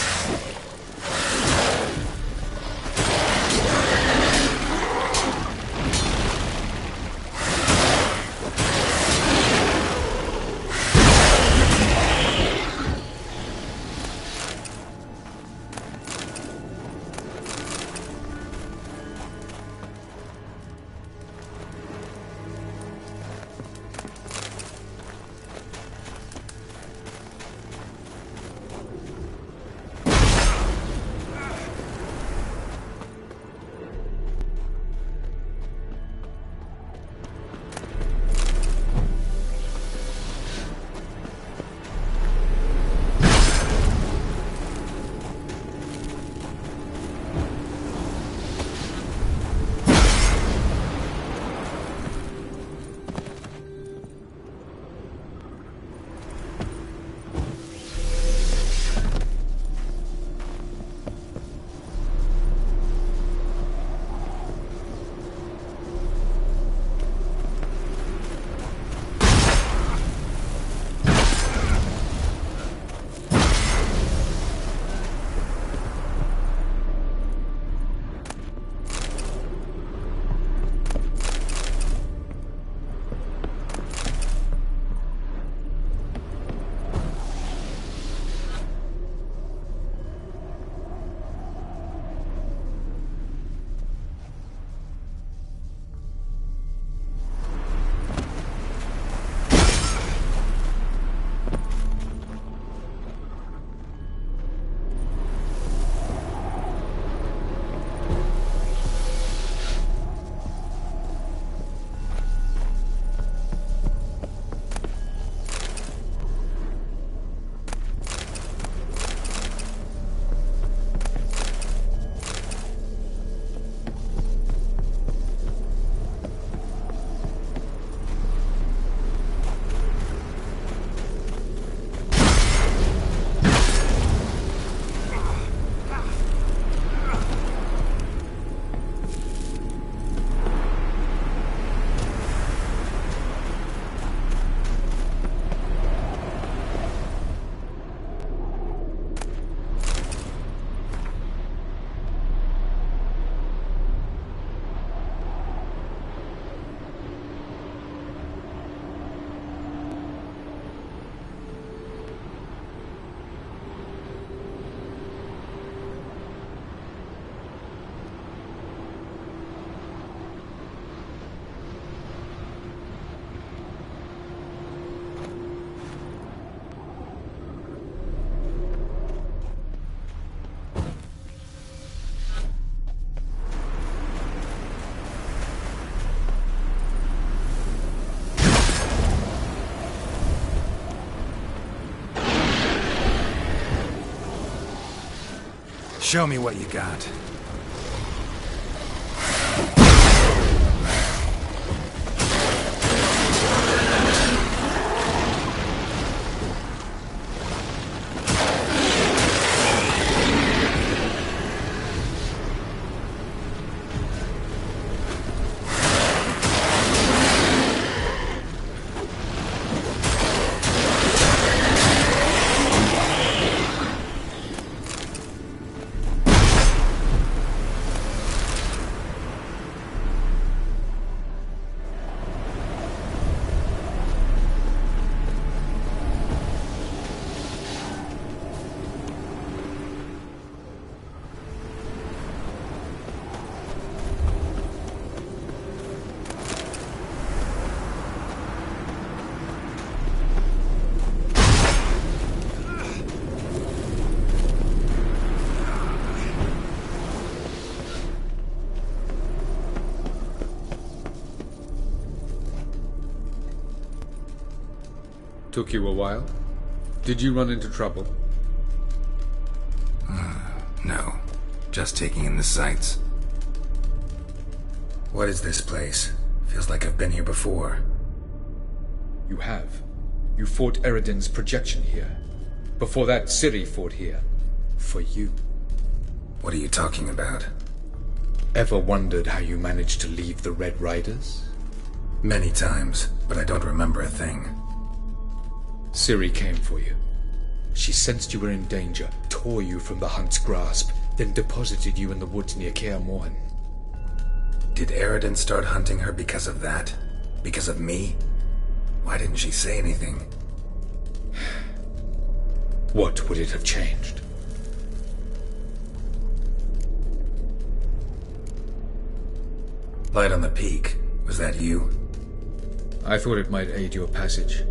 Show me what you got. Took you a while? Did you run into trouble? No. Just taking in the sights. What is this place? Feels like I've been here before. You have. You fought Eredin's projection here. Before that, Ciri fought here. For you. What are you talking about? Ever wondered how you managed to leave the Red Riders? Many times, but I don't remember a thing. Ciri came for you. She sensed you were in danger, tore you from the Hunt's grasp, then deposited you in the woods near Kaer Morhen. Did Eredin start hunting her because of that? Because of me? Why didn't she say anything? What would it have changed? Light on the peak. Was that you? I thought it might aid your passage.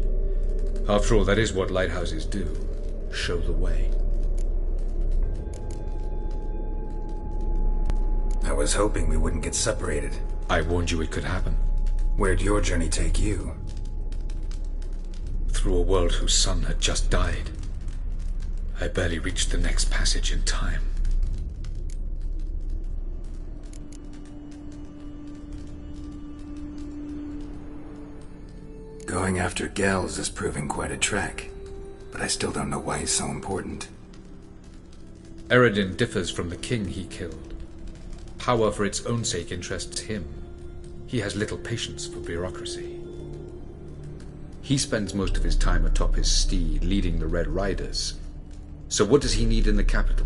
After all, that is what lighthouses do. Show the way. I was hoping we wouldn't get separated. I warned you it could happen. Where'd your journey take you? Through a world whose sun had just died. I barely reached the next passage in time. Going after Gels is proving quite a trek, but I still don't know why he's so important. Eredin differs from the king he killed. Power for its own sake interests him. He has little patience for bureaucracy. He spends most of his time atop his steed, leading the Red Riders. So what does he need in the capital?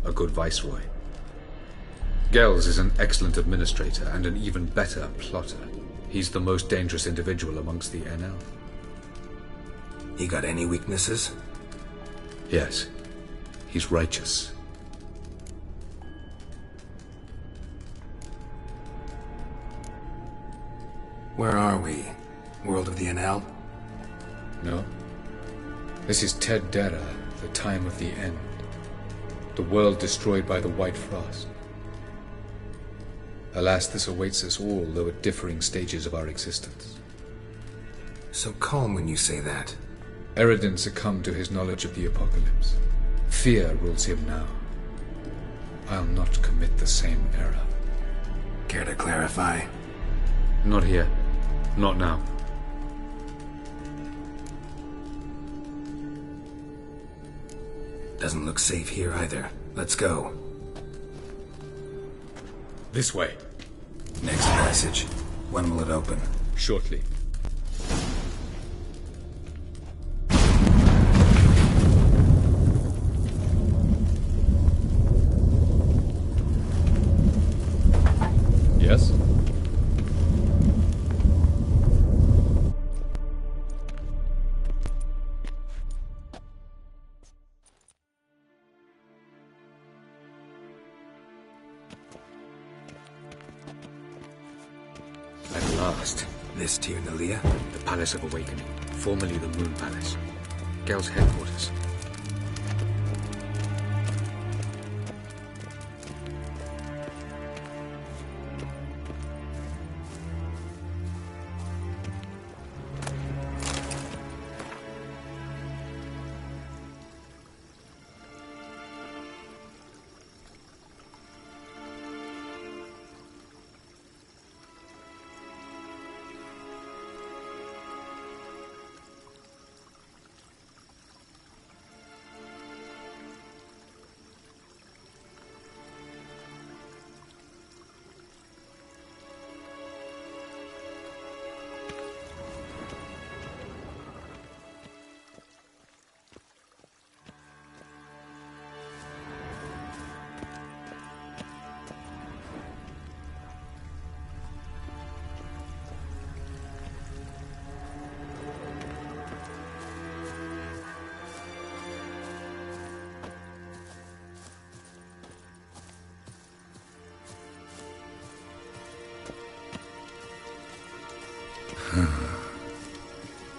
A good viceroy. Gels is an excellent administrator and an even better plotter. He's the most dangerous individual amongst the NL. He got any weaknesses? Yes. He's righteous. Where are we? World of the NL? No. This is Ted Dera, the time of the end. The world destroyed by the White Frost. Alas, this awaits us all, though at differing stages of our existence. So calm when you say that. Eredin succumbed to his knowledge of the apocalypse. Fear rules him now. I'll not commit the same error. Care to clarify? Not here. Not now. Doesn't look safe here either. Let's go. This way. Next passage. When will it open? Shortly. Yes? At last. This Tir Nalia? The Palace of Awakening, formerly the Moon Palace. Gel's headquarters.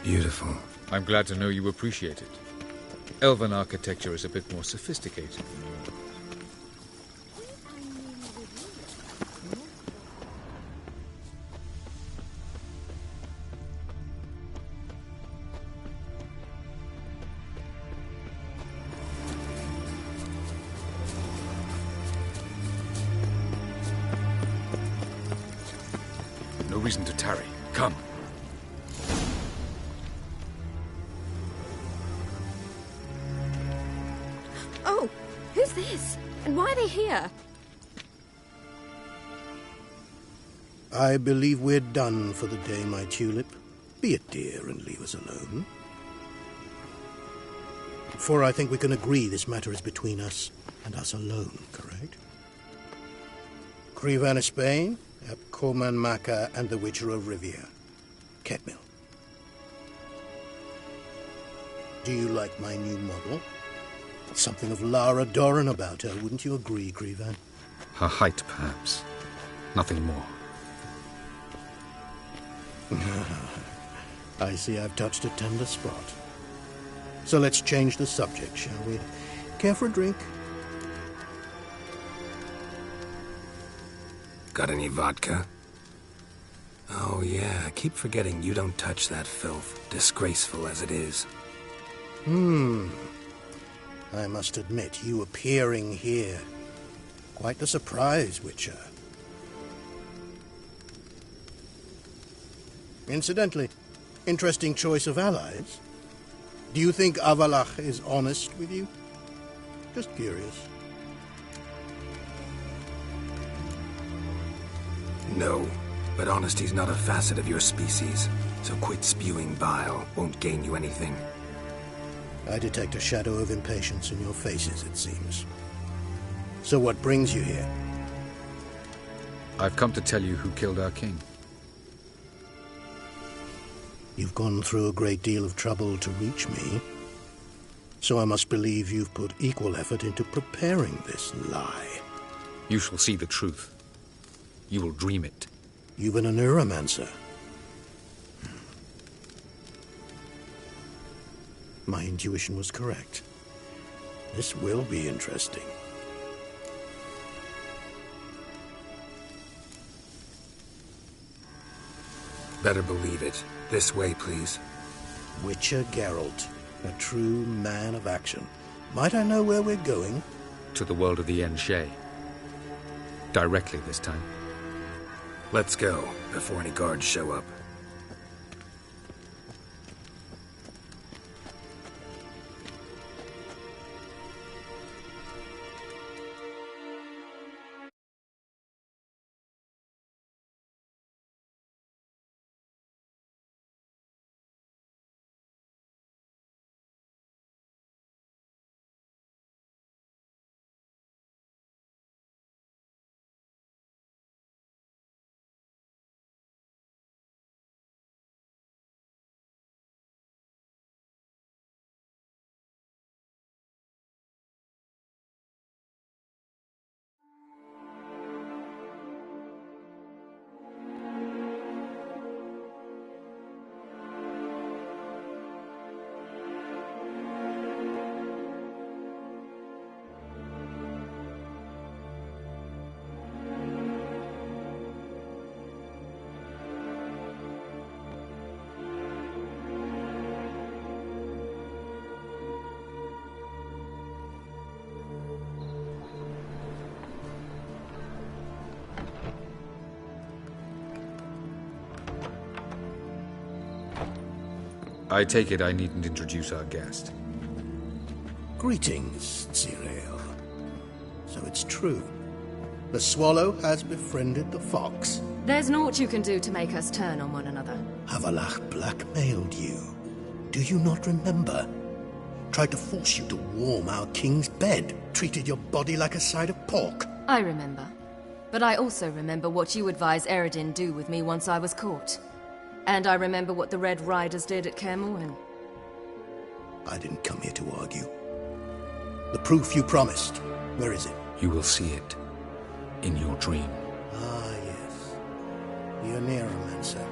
Beautiful. I'm glad to know you appreciate it. Elven architecture is a bit more sophisticated. reason to tarry. Come. Oh, who's this? And why are they here? I believe we're done for the day, my tulip. Be a dear and leave us alone. For I think we can agree this matter is between us and us alone, correct? Crevan of Spain, Coman Maca, and the Witcher of Rivia. Ketmil. Do you like my new model? Something of Lara Doran about her, wouldn't you agree, Crevan? Her height, perhaps. Nothing more. I see I've touched a tender spot. So let's change the subject, shall we? Care for a drink? Got any vodka? Oh yeah, I keep forgetting you don't touch that filth, disgraceful as it is. I must admit, you appearing here. Quite the surprise, Witcher. Incidentally, interesting choice of allies. Do you think Avallac'h is honest with you? Just curious. No, but honesty's not a facet of your species, so quit spewing bile. Won't gain you anything. I detect a shadow of impatience in your faces, it seems. So what brings you here? I've come to tell you who killed our king. You've gone through a great deal of trouble to reach me, so I must believe you've put equal effort into preparing this lie. You shall see the truth. You will dream it. You've been a neuromancer. My intuition was correct. This will be interesting. Better believe it. This way, please. Witcher Geralt, a true man of action. Might I know where we're going? To the world of the Yen Shay. Directly this time. Let's go, before any guards show up. I take it I needn't introduce our guest. Greetings, Cyril. So it's true. The swallow has befriended the fox. There's naught you can do to make us turn on one another. Avallac'h blackmailed you. Do you not remember? Tried to force you to warm our king's bed. Treated your body like a side of pork. I remember. But I also remember what you advised Eredin do with me once I was caught. And I remember what the Red Riders did at Kaer Morhen. I didn't come here to argue. The proof you promised, where is it? You will see it in your dream. Ah, yes. The Oneiromancer.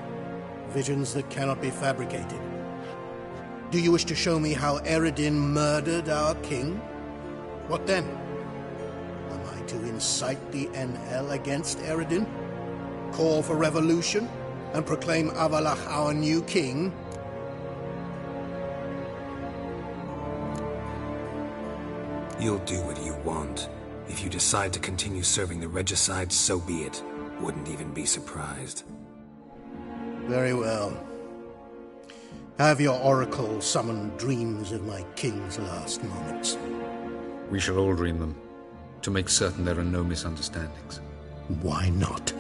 Visions that cannot be fabricated. Do you wish to show me how Eredin murdered our king? What then? Am I to incite the NL against Eredin? Call for revolution? And proclaim Avallac'h our new king? You'll do what you want. If you decide to continue serving the regicide, so be it. Wouldn't even be surprised. Very well. Have your oracle summon dreams of my king's last moments. We shall all dream them, to make certain there are no misunderstandings. Why not?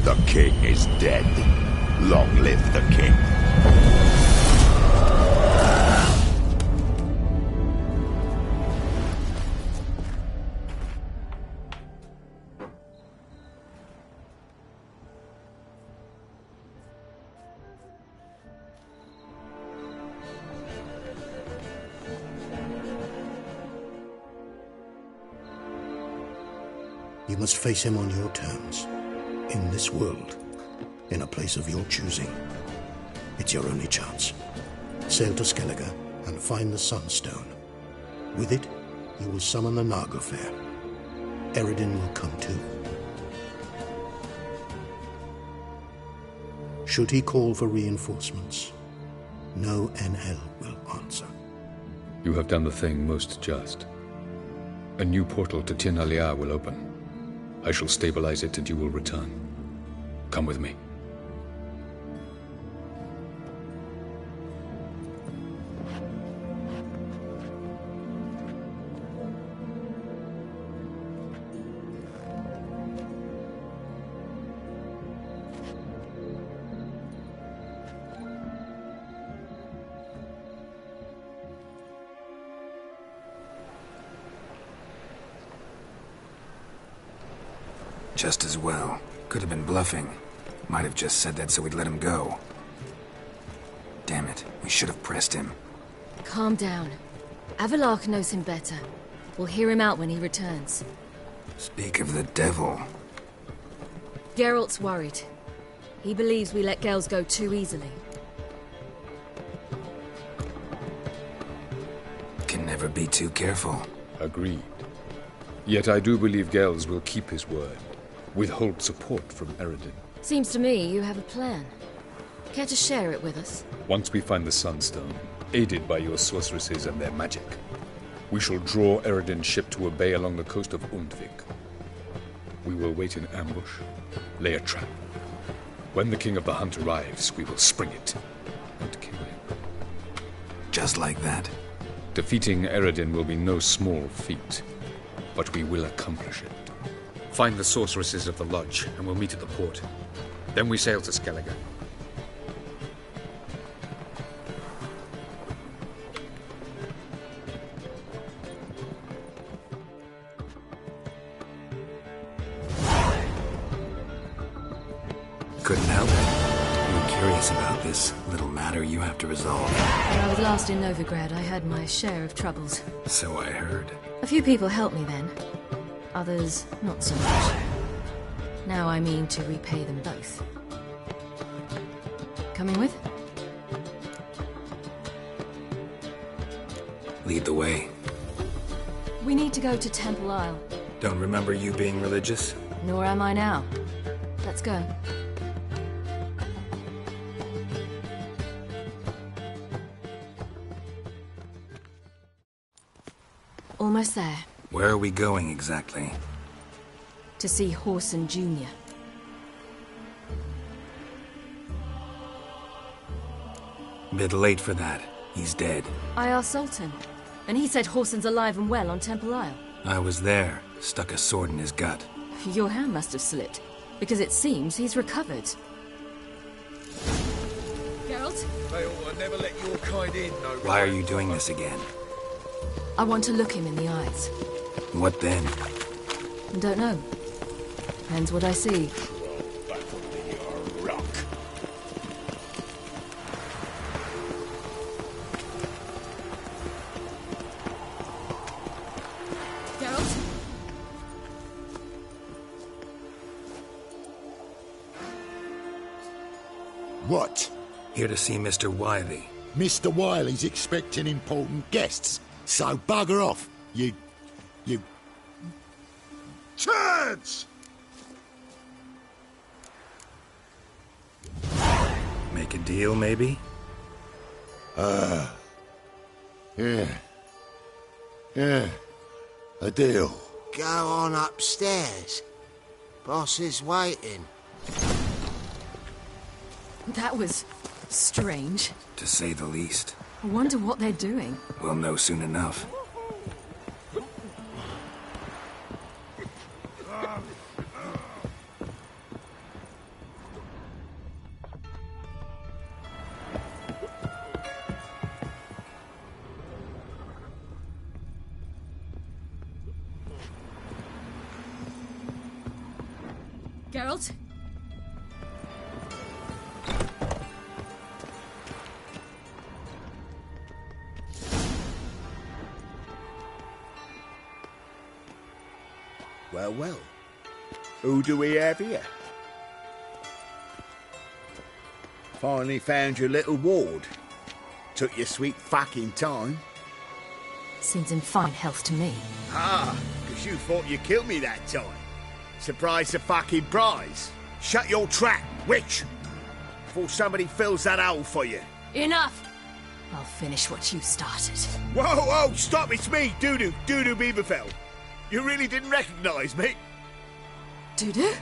The king is dead. Long live the king. You must face him on your terms. In this world, in a place of your choosing. It's your only chance. Sail to Skellige and find the Sunstone. With it, you will summon the Naglfar. Eredin will come too. Should he call for reinforcements, no NL will answer. You have done the thing most just. A new portal to Tir na Liar will open. I shall stabilize it and you will return. Come with me. Just as well. Could have been bluffing. Might have just said that so we'd let him go. Damn it, we should have pressed him. Calm down. Avalark knows him better. We'll hear him out when he returns. Speak of the devil. Geralt's worried. He believes we let Gels go too easily. Can never be too careful. Agreed. Yet I do believe Gels will keep his word. Withhold support from Eredin. Seems to me you have a plan. Care to share it with us? Once we find the Sunstone, aided by your sorceresses and their magic, we shall draw Eredin's ship to a bay along the coast of Undvik. We will wait in ambush, lay a trap. When the King of the Hunt arrives, we will spring it and kill him. Just like that? Defeating Eredin will be no small feat, but we will accomplish it. Find the sorceresses of the lodge, and we'll meet at the port. Then we sail to Skellige. Couldn't help it. I'm curious about this little matter you have to resolve. When I was last in Novigrad, I had my share of troubles. So I heard. A few people helped me then. Others, not so much. Now I mean to repay them both. Coming with? Lead the way. We need to go to Temple Isle. Don't remember you being religious? Nor am I now. Let's go. Almost there. Where are we going exactly? To see Whoreson Jr. Bit late for that. He's dead. I asked Sultan, and he said Whoreson's alive and well on Temple Isle. I was there. Stuck a sword in his gut. Your hand must have slipped, because it seems he's recovered. Geralt? They ought to never let your kind in, no. Why are you doing this again? I want to look him in the eyes. What then? Don't know. Depends what I see. What? Here to see Mr. Wiley. Mr. Wiley's expecting important guests, so bugger off, you... Turds! Make a deal, maybe? Yeah. Yeah. A deal. Go on upstairs. Boss is waiting. That was strange. To say the least. I wonder what they're doing. We'll know soon enough. Geralt? Well, well. Who do we have here? Finally found your little ward. Took your sweet fucking time. Seems in fine health to me. Ah, because you thought you killed me that time. Surprise the fucking prize. Shut your trap, witch! Before somebody fills that hole for you. Enough! I'll finish what you started. Whoa, whoa, stop, it's me, Dudu Beaverfell. You really didn't recognise me? Dudu?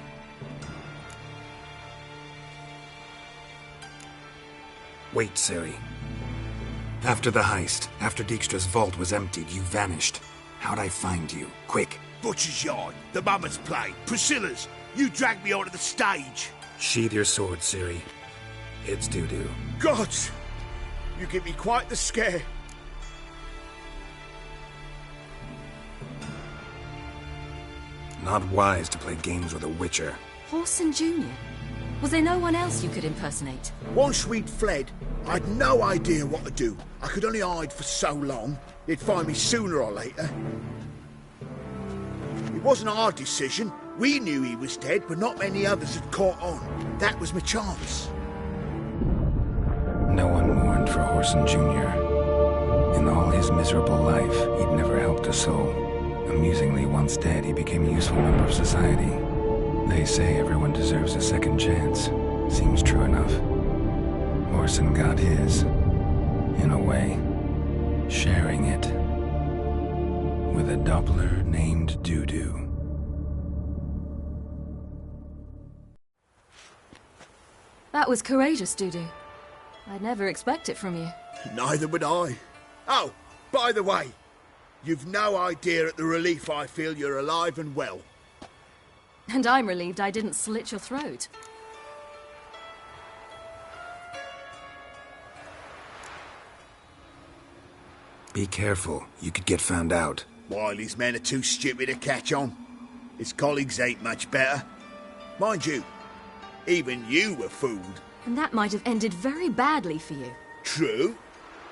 Wait, Ciri. After the heist, after Dijkstra's vault was emptied, you vanished. How'd I find you? Quick. Butcher's Yard, the Mummer's Play, Priscilla's. You dragged me onto the stage. Sheathe your sword, Ciri. It's Dudu. Gods! You give me quite the scare. Not wise to play games with a Witcher. Whoreson Jr.? Was there no one else you could impersonate? Once we'd fled, I'd no idea what to do. I could only hide for so long. They'd find me sooner or later. It wasn't our decision. We knew he was dead, but not many others had caught on. That was my chance. No one mourned for Whoreson Jr. In all his miserable life, he'd never helped a soul. Amusingly, once dead, he became a useful member of society. They say everyone deserves a second chance. Seems true enough. Whoreson got his, in a way, sharing it with a Doppler named Dudu. That was courageous, Dudu. I'd never expect it from you. Neither would I. Oh, by the way, you've no idea at the relief I feel you're alive and well. And I'm relieved I didn't slit your throat. Be careful. You could get found out. Wiley's men are too stupid to catch on. His colleagues ain't much better. Mind you, even you were fooled. And that might have ended very badly for you. True.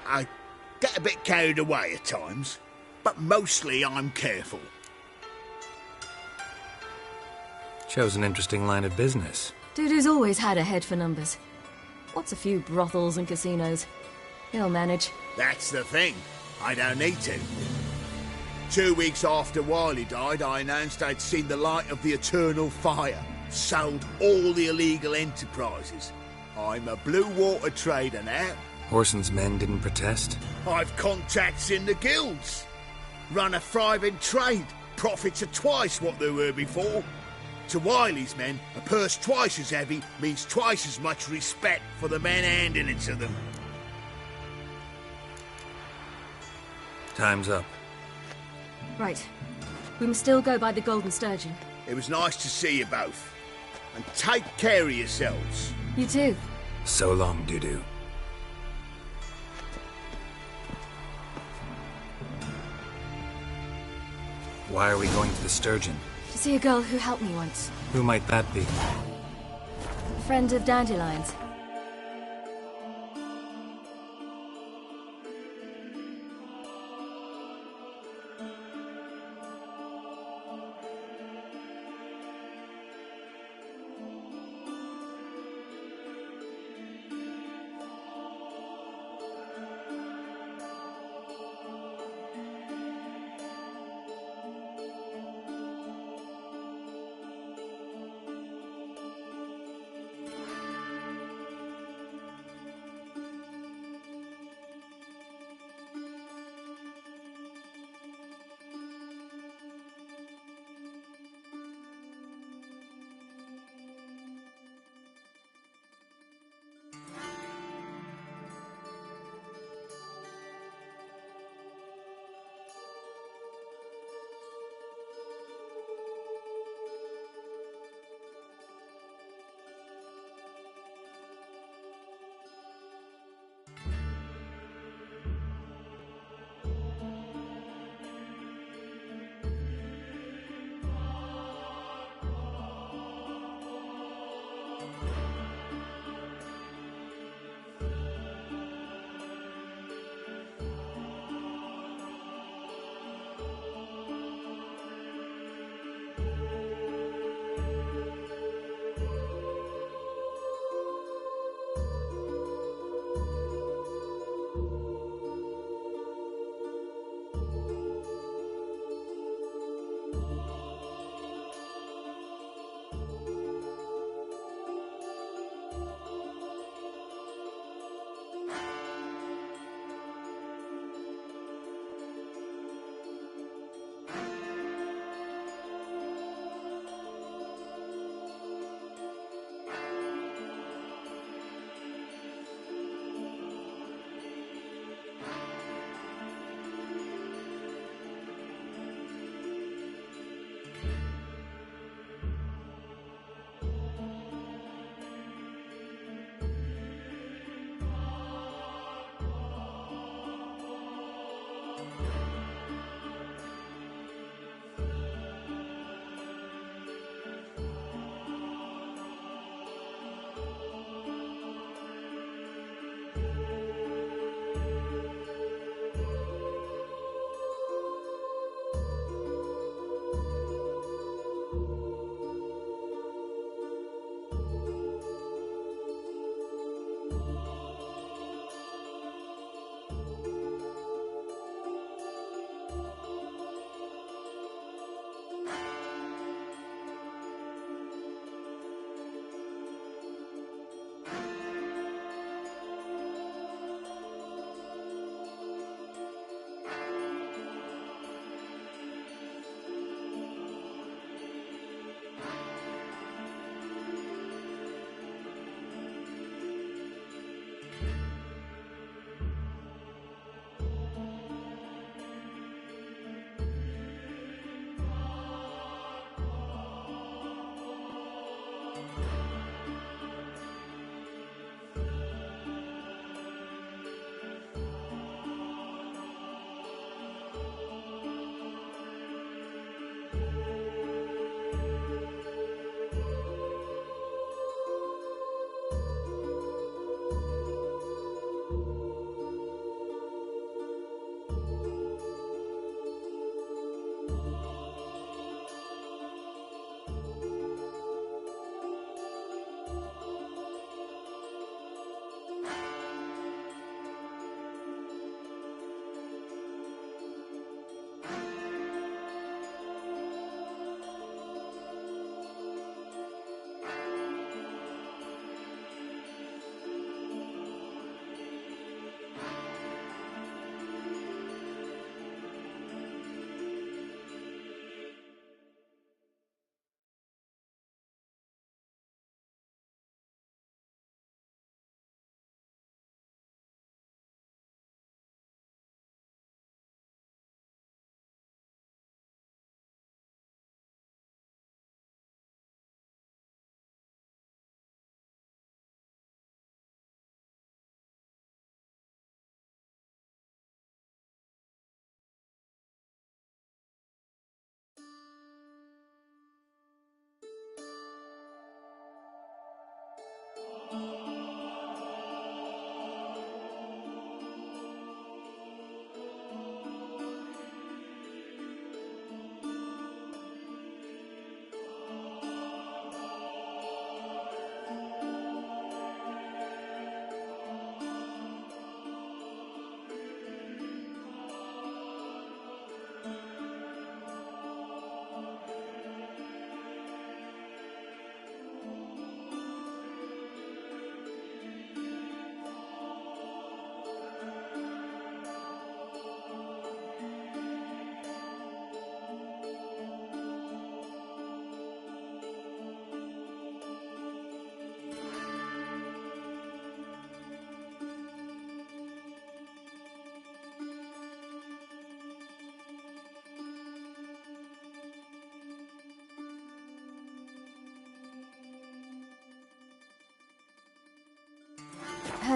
I get a bit carried away at times, but mostly I'm careful. Chose an interesting line of business. Dudu's always had a head for numbers. What's a few brothels and casinos? He'll manage. That's the thing. I don't need to. 2 weeks after Wiley died, I announced I'd seen the light of the eternal fire. Sold all the illegal enterprises. I'm a blue water trader now. Whoreson's men didn't protest? I've contacts in the guilds. Run a thriving trade. Profits are twice what they were before. To Wiley's men, a purse twice as heavy means twice as much respect for the men handing it to them. Time's up. Right. We must still go by the Golden Sturgeon. It was nice to see you both. And take care of yourselves. You too. So long, Dudu. Why are we going to the Sturgeon? To see a girl who helped me once. Who might that be? A friend of Dandelion's.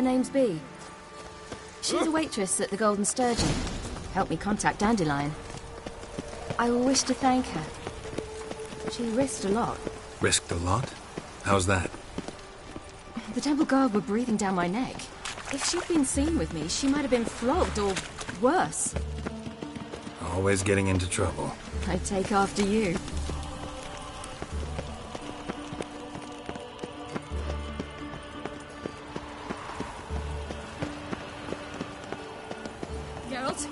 name's Bee. She's a waitress at the Golden Sturgeon. Helped me contact Dandelion. I wish to thank her. She risked a lot. Risked a lot? How's that? The Temple Guard were breathing down my neck. If she'd been seen with me, she might have been flogged or worse. Always getting into trouble. I take after you. Geralt?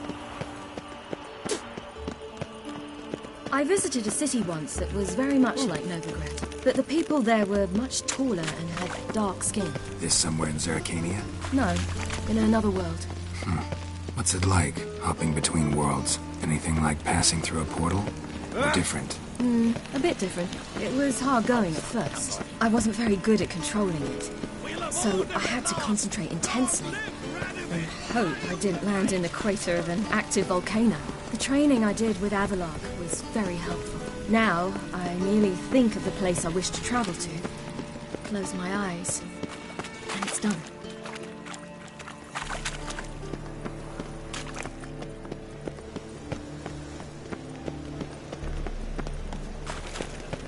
I visited a city once that was very much like Novigrad, but the people there were much taller and had dark skin. This somewhere in Zerkania? No, in another world. What's it like, hopping between worlds? Anything like passing through a portal? Or different? A bit different. It was hard going at first. I wasn't very good at controlling it, so I had to concentrate intensely and hope I didn't land in the crater of an active volcano. The training I did with Avalok was very helpful. Now, I merely think of the place I wish to travel to, close my eyes, and it's done.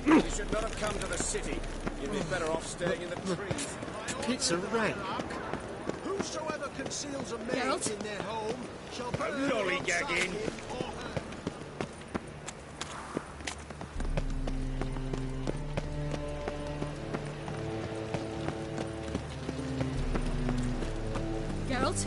You should not have come to the city. You'd be better off staying in the trees. It's a rank. Whosoever conceals a maid Geralt? in their home shall burn Lollygagging. Geralt?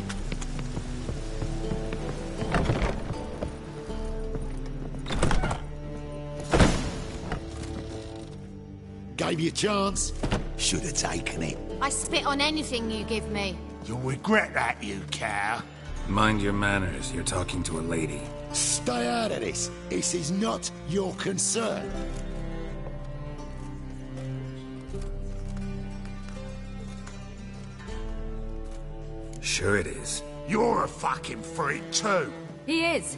Gave you a chance. Should have taken it. I spit on anything you give me. You'll regret that, you cow. Mind your manners, you're talking to a lady. Stay out of this. This is not your concern. Sure it is. You're a fucking freak too. He is.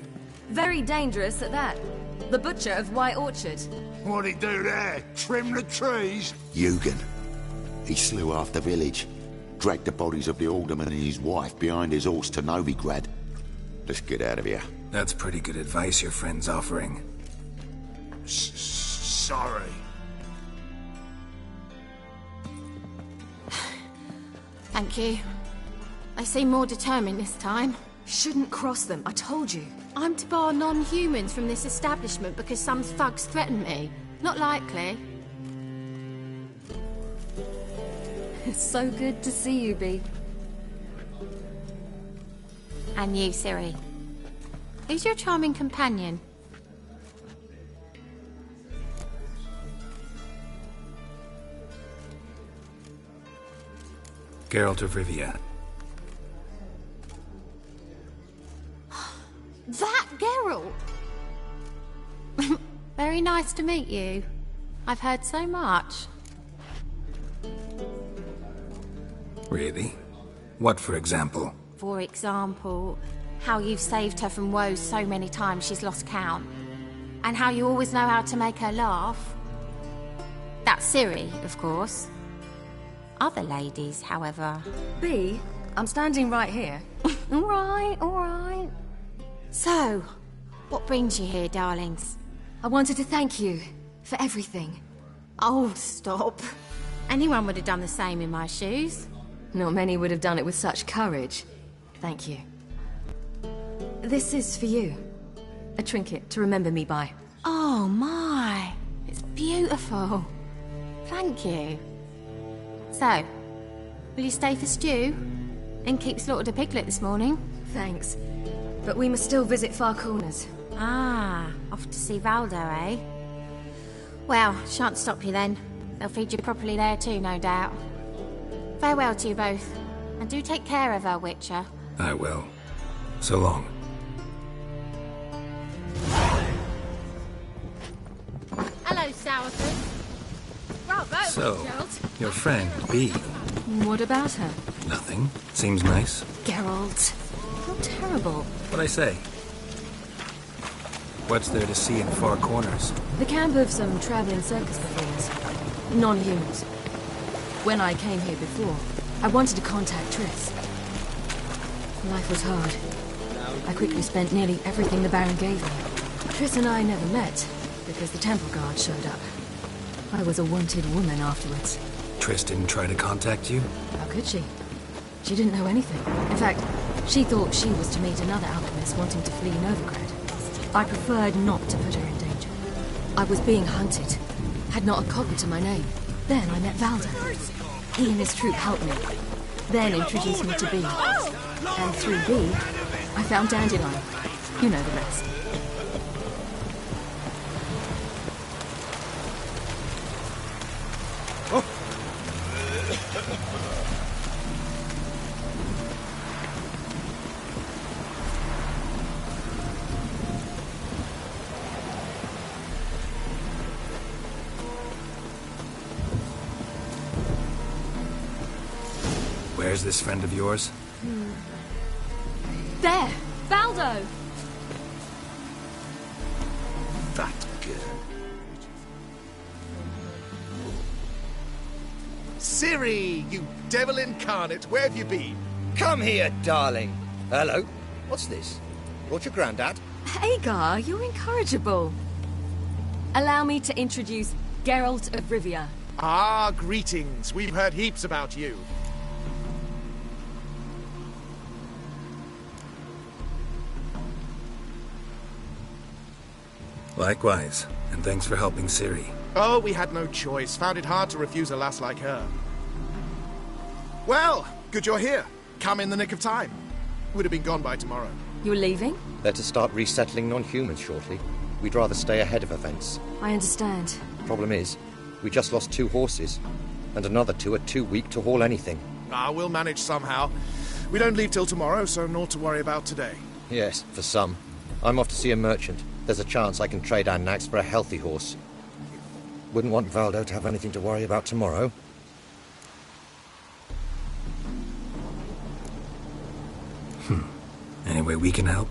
Very dangerous at that. The butcher of White Orchard. What'd he do there? Trim the trees? Eugen. He slew half the village. Dragged the bodies of the alderman and his wife behind his horse to Novigrad. Let's get out of here. That's pretty good advice your friend's offering. Sorry. Thank you. They seem more determined this time. Shouldn't cross them, I told you. I'm to bar non-humans from this establishment because some thugs threaten me. Not likely. It's so good to see you, Bee. And you, Ciri. Who's your charming companion? Geralt of Rivia. That Geralt! Very nice to meet you. I've heard so much. Really? What, for example? For example, how you've saved her from woes so many times she's lost count. And how you always know how to make her laugh. That's Ciri, of course. Other ladies, however... Bee, I'm standing right here. All right. So, what brings you here, darlings? I wanted to thank you for everything. Oh, stop. Anyone would have done the same in my shoes. Not many would have done it with such courage. Thank you. This is for you. A trinket to remember me by. Oh, my. It's beautiful. Thank you. So, will you stay for stew? And keep slaughtered a piglet this morning? Thanks. But we must still visit Far Corners. Ah, off to see Valdo, eh? Well, shan't stop you then. They'll feed you properly there too, no doubt. Farewell to you both. And do take care of her, Witcher. I will. So long. Hello, Sourfoot. Bravo, So, Geralt. your friend, Bee. What about her? Nothing. Seems nice. Geralt. How terrible. What'd I say? What's there to see in Far Corners? The camp of some traveling circus performers. Non-humans. When I came here before, I wanted to contact Triss. Life was hard. I quickly spent nearly everything the Baron gave me. Triss and I never met, because the Temple Guard showed up. I was a wanted woman afterwards. Triss didn't try to contact you? How could she? She didn't know anything. In fact, she thought she was to meet another alchemist wanting to flee Novigrad. I preferred not to put her in danger. I was being hunted. Had not a copper to my name. Then I met Valdo. He and his troop helped me. Then introduced me to B. And through B, I found Dandelion. You know the rest. Where's this friend of yours? There! Valdo! That girl. Ciri, you devil incarnate, where have you been? Come here, darling. Hello. What's this? Brought your granddad? Hagar, you're incorrigible. Allow me to introduce Geralt of Rivia. Ah, greetings. We've heard heaps about you. Likewise, and thanks for helping Ciri. Oh, we had no choice. Found it hard to refuse a lass like her. Well, good you're here. Come in the nick of time. Would have been gone by tomorrow. You're leaving? They're to start resettling non-humans shortly. We'd rather stay ahead of events. I understand. Problem is, we just lost 2 horses, and another 2 are too weak to haul anything. Ah, we'll manage somehow. We don't leave till tomorrow, so naught to worry about today. Yes, for some. I'm off to see a merchant. There's a chance I can trade our nags for a healthy horse. Wouldn't want Valdo to have anything to worry about tomorrow. Any way we can help?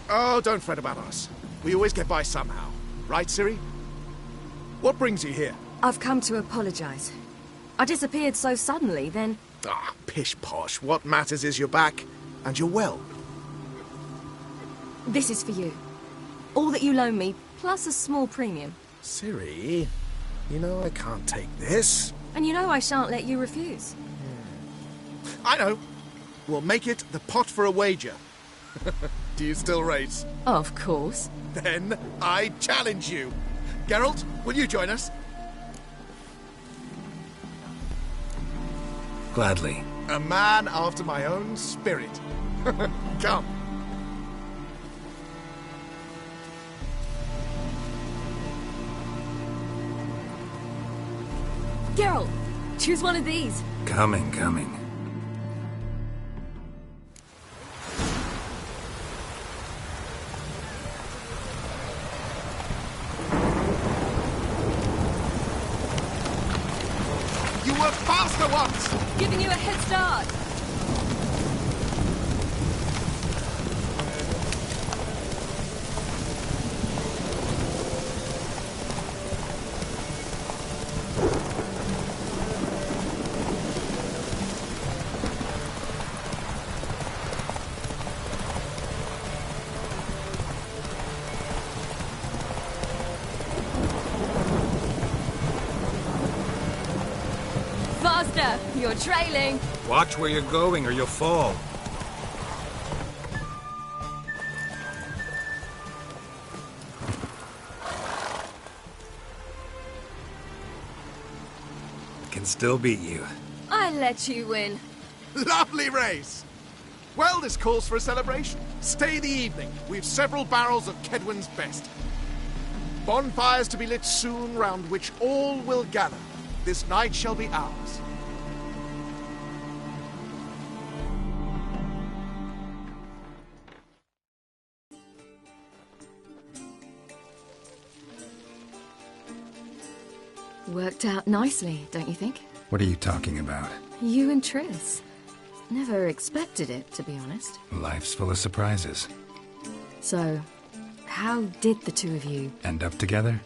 Oh, don't fret about us. We always get by somehow. Right, Ciri? What brings you here? I've come to apologize. I disappeared so suddenly, then... Ah, pish-posh. What matters is you're back, and you're well. This is for you. All that you loan me, plus a small premium. Ciri, you know I can't take this. And you know I shan't let you refuse. I know. We'll make it the pot for a wager. Do you still race? Of course. Then I challenge you. Geralt, will you join us? Gladly. A man after my own spirit. Come. Geralt, choose one of these. Coming. You were faster once! Giving you a head start. Faster! You're trailing. Watch where you're going or you'll fall. Can still beat you. I let you win. Lovely race! Well, this calls for a celebration. Stay the evening. We've several barrels of Kedwen's best. Bonfires to be lit soon, round which all will gather. This night shall be ours. Worked out nicely, don't you think? What are you talking about? You and Triss. Never expected it, to be honest. Life's full of surprises. So, how did the two of you... End up together?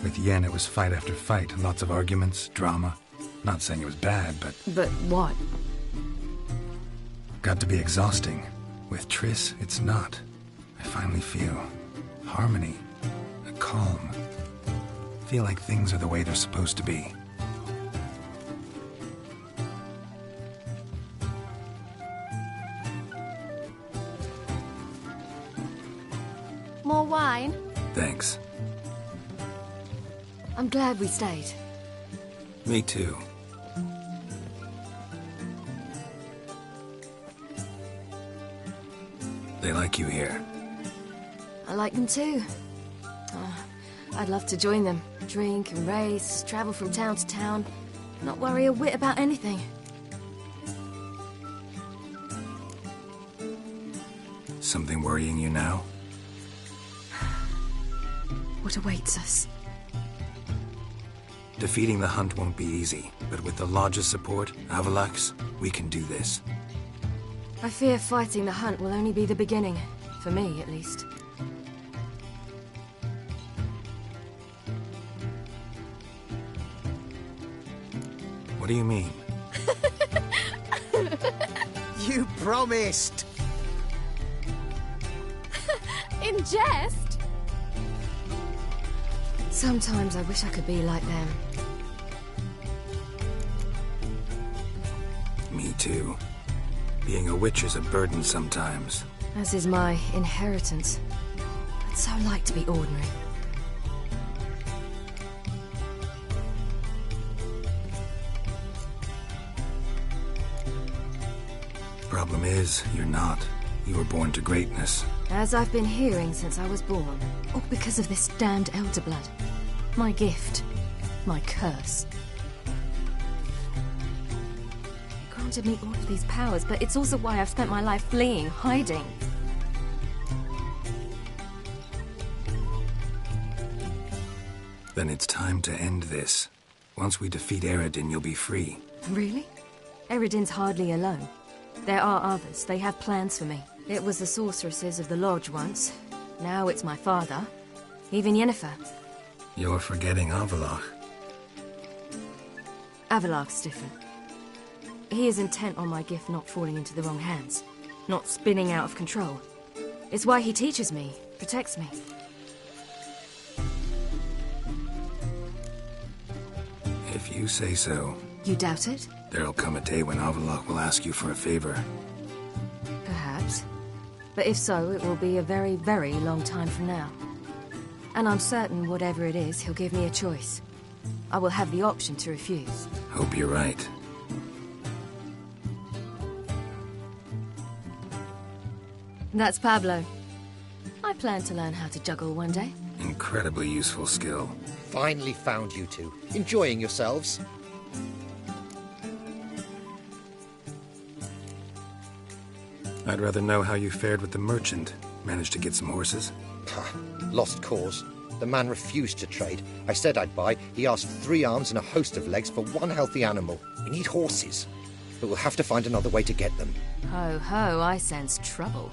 With Yen, it was fight after fight. Lots of arguments, drama. Not saying it was bad, but... But what? Got to be exhausting. With Triss, it's not. I finally feel harmony, a calm. Feel like things are the way they're supposed to be. More wine? Thanks. I'm glad we stayed. Me too. They like you here. I like them too. I'd love to join them. Drink and race, travel from town to town. Not worry a whit about anything. Something worrying you now? What awaits us? Defeating the Hunt won't be easy, but with the Lodge's support, Avalax, we can do this. I fear fighting the Hunt will only be the beginning. For me, at least. What do you mean? You promised! In jest? Sometimes I wish I could be like them. Me too. Being a witch is a burden sometimes. As is my inheritance. I'd so like to be ordinary. Problem is, you're not. You were born to greatness. As I've been hearing since I was born. All because of this damned Elder Blood. My gift. My curse. It granted me all of these powers, but it's also why I've spent my life fleeing, hiding. Then it's time to end this. Once we defeat Eredin, you'll be free. Really? Eredin's hardly alone. There are others. They have plans for me. It was the sorceresses of the Lodge once. Now it's my father. Even Yennefer. You're forgetting Avallac'h. Avallac'h's different. He is intent on my gift not falling into the wrong hands. Not spinning out of control. It's why he teaches me, protects me. If you say so. You doubt it? There'll come a day when Avallac'h will ask you for a favor. Perhaps. But if so, it will be a very, very long time from now. And I'm certain whatever it is, he'll give me a choice. I will have the option to refuse. Hope you're right. That's Pablo. I plan to learn how to juggle one day. Incredibly useful skill. Finally found you two. Enjoying yourselves? I'd rather know how you fared with the merchant. Managed to get some horses? Lost cause. The man refused to trade. I said I'd buy. He asked 3 arms and a host of legs for one healthy animal. We need horses. But we'll have to find another way to get them. Ho ho, I sense trouble.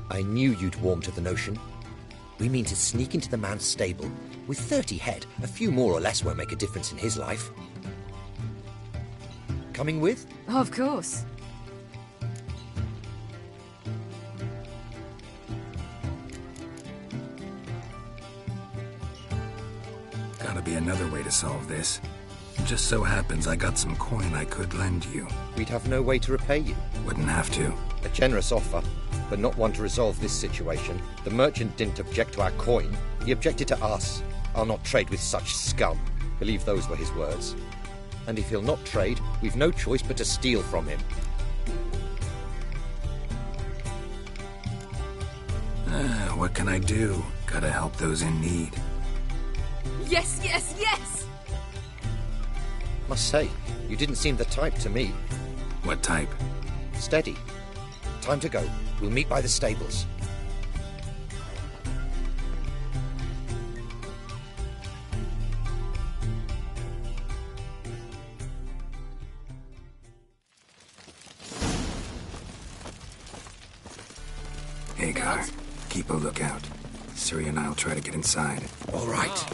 I knew you'd warm to the notion. We mean to sneak into the man's stable. With 30 head, a few more or less won't make a difference in his life. Coming with? Of course. Gotta be another way to solve this. It just so happens I got some coin I could lend you. We'd have no way to repay you. Wouldn't have to. A generous offer, but not one to resolve this situation. The merchant didn't object to our coin. He objected to us. I'll not trade with such scum. Believe those were his words. And if he'll not trade, we've no choice but to steal from him. What can I do? Gotta help those in need. Yes, yes, yes! Must say, you didn't seem the type to me. What type? Steady. Time to go. We'll meet by the stables. Hagar, keep a lookout. Ciri and I'll try to get inside. All right.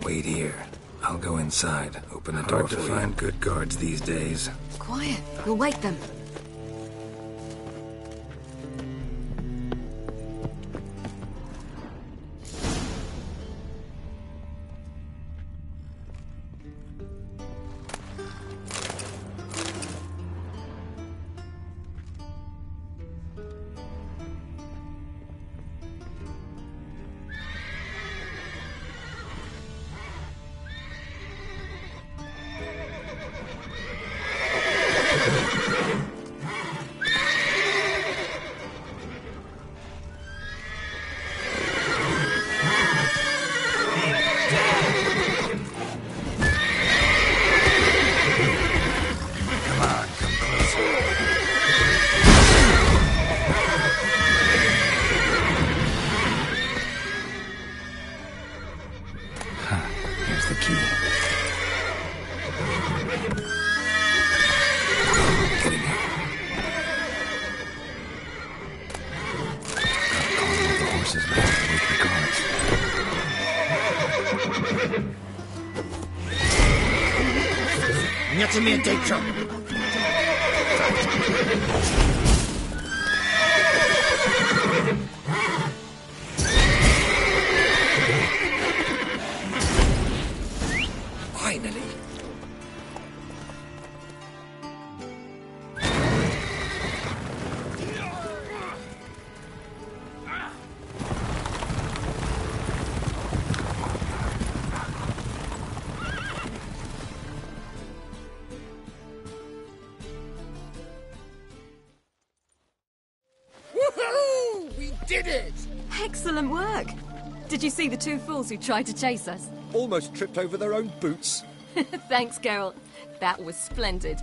Wait here. I'll go inside. Open the door. Hard to find good guards these days. Quiet. You'll wake them. Nicht mehr Deckung. Finally. Did it! Excellent work! Did you see the two fools who tried to chase us? Almost tripped over their own boots. Thanks, Geralt. That was splendid.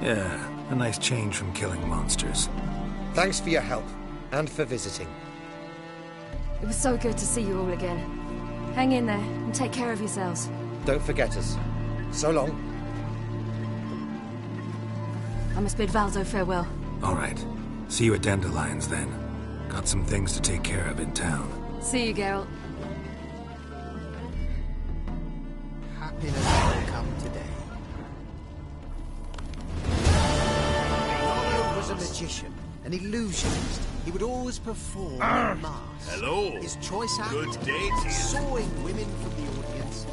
Yeah, a nice change from killing monsters. Thanks for your help, and for visiting. It was so good to see you all again. Hang in there, and take care of yourselves. Don't forget us. So long. I must bid Valzo farewell. All right. See you at Dandelions, then. Got some things to take care of in town. See you, Geralt. Happiness will come today. He was a magician, an illusionist. He would always perform in masks. Hello. His choice act, Good day to you. sawing women from the audience.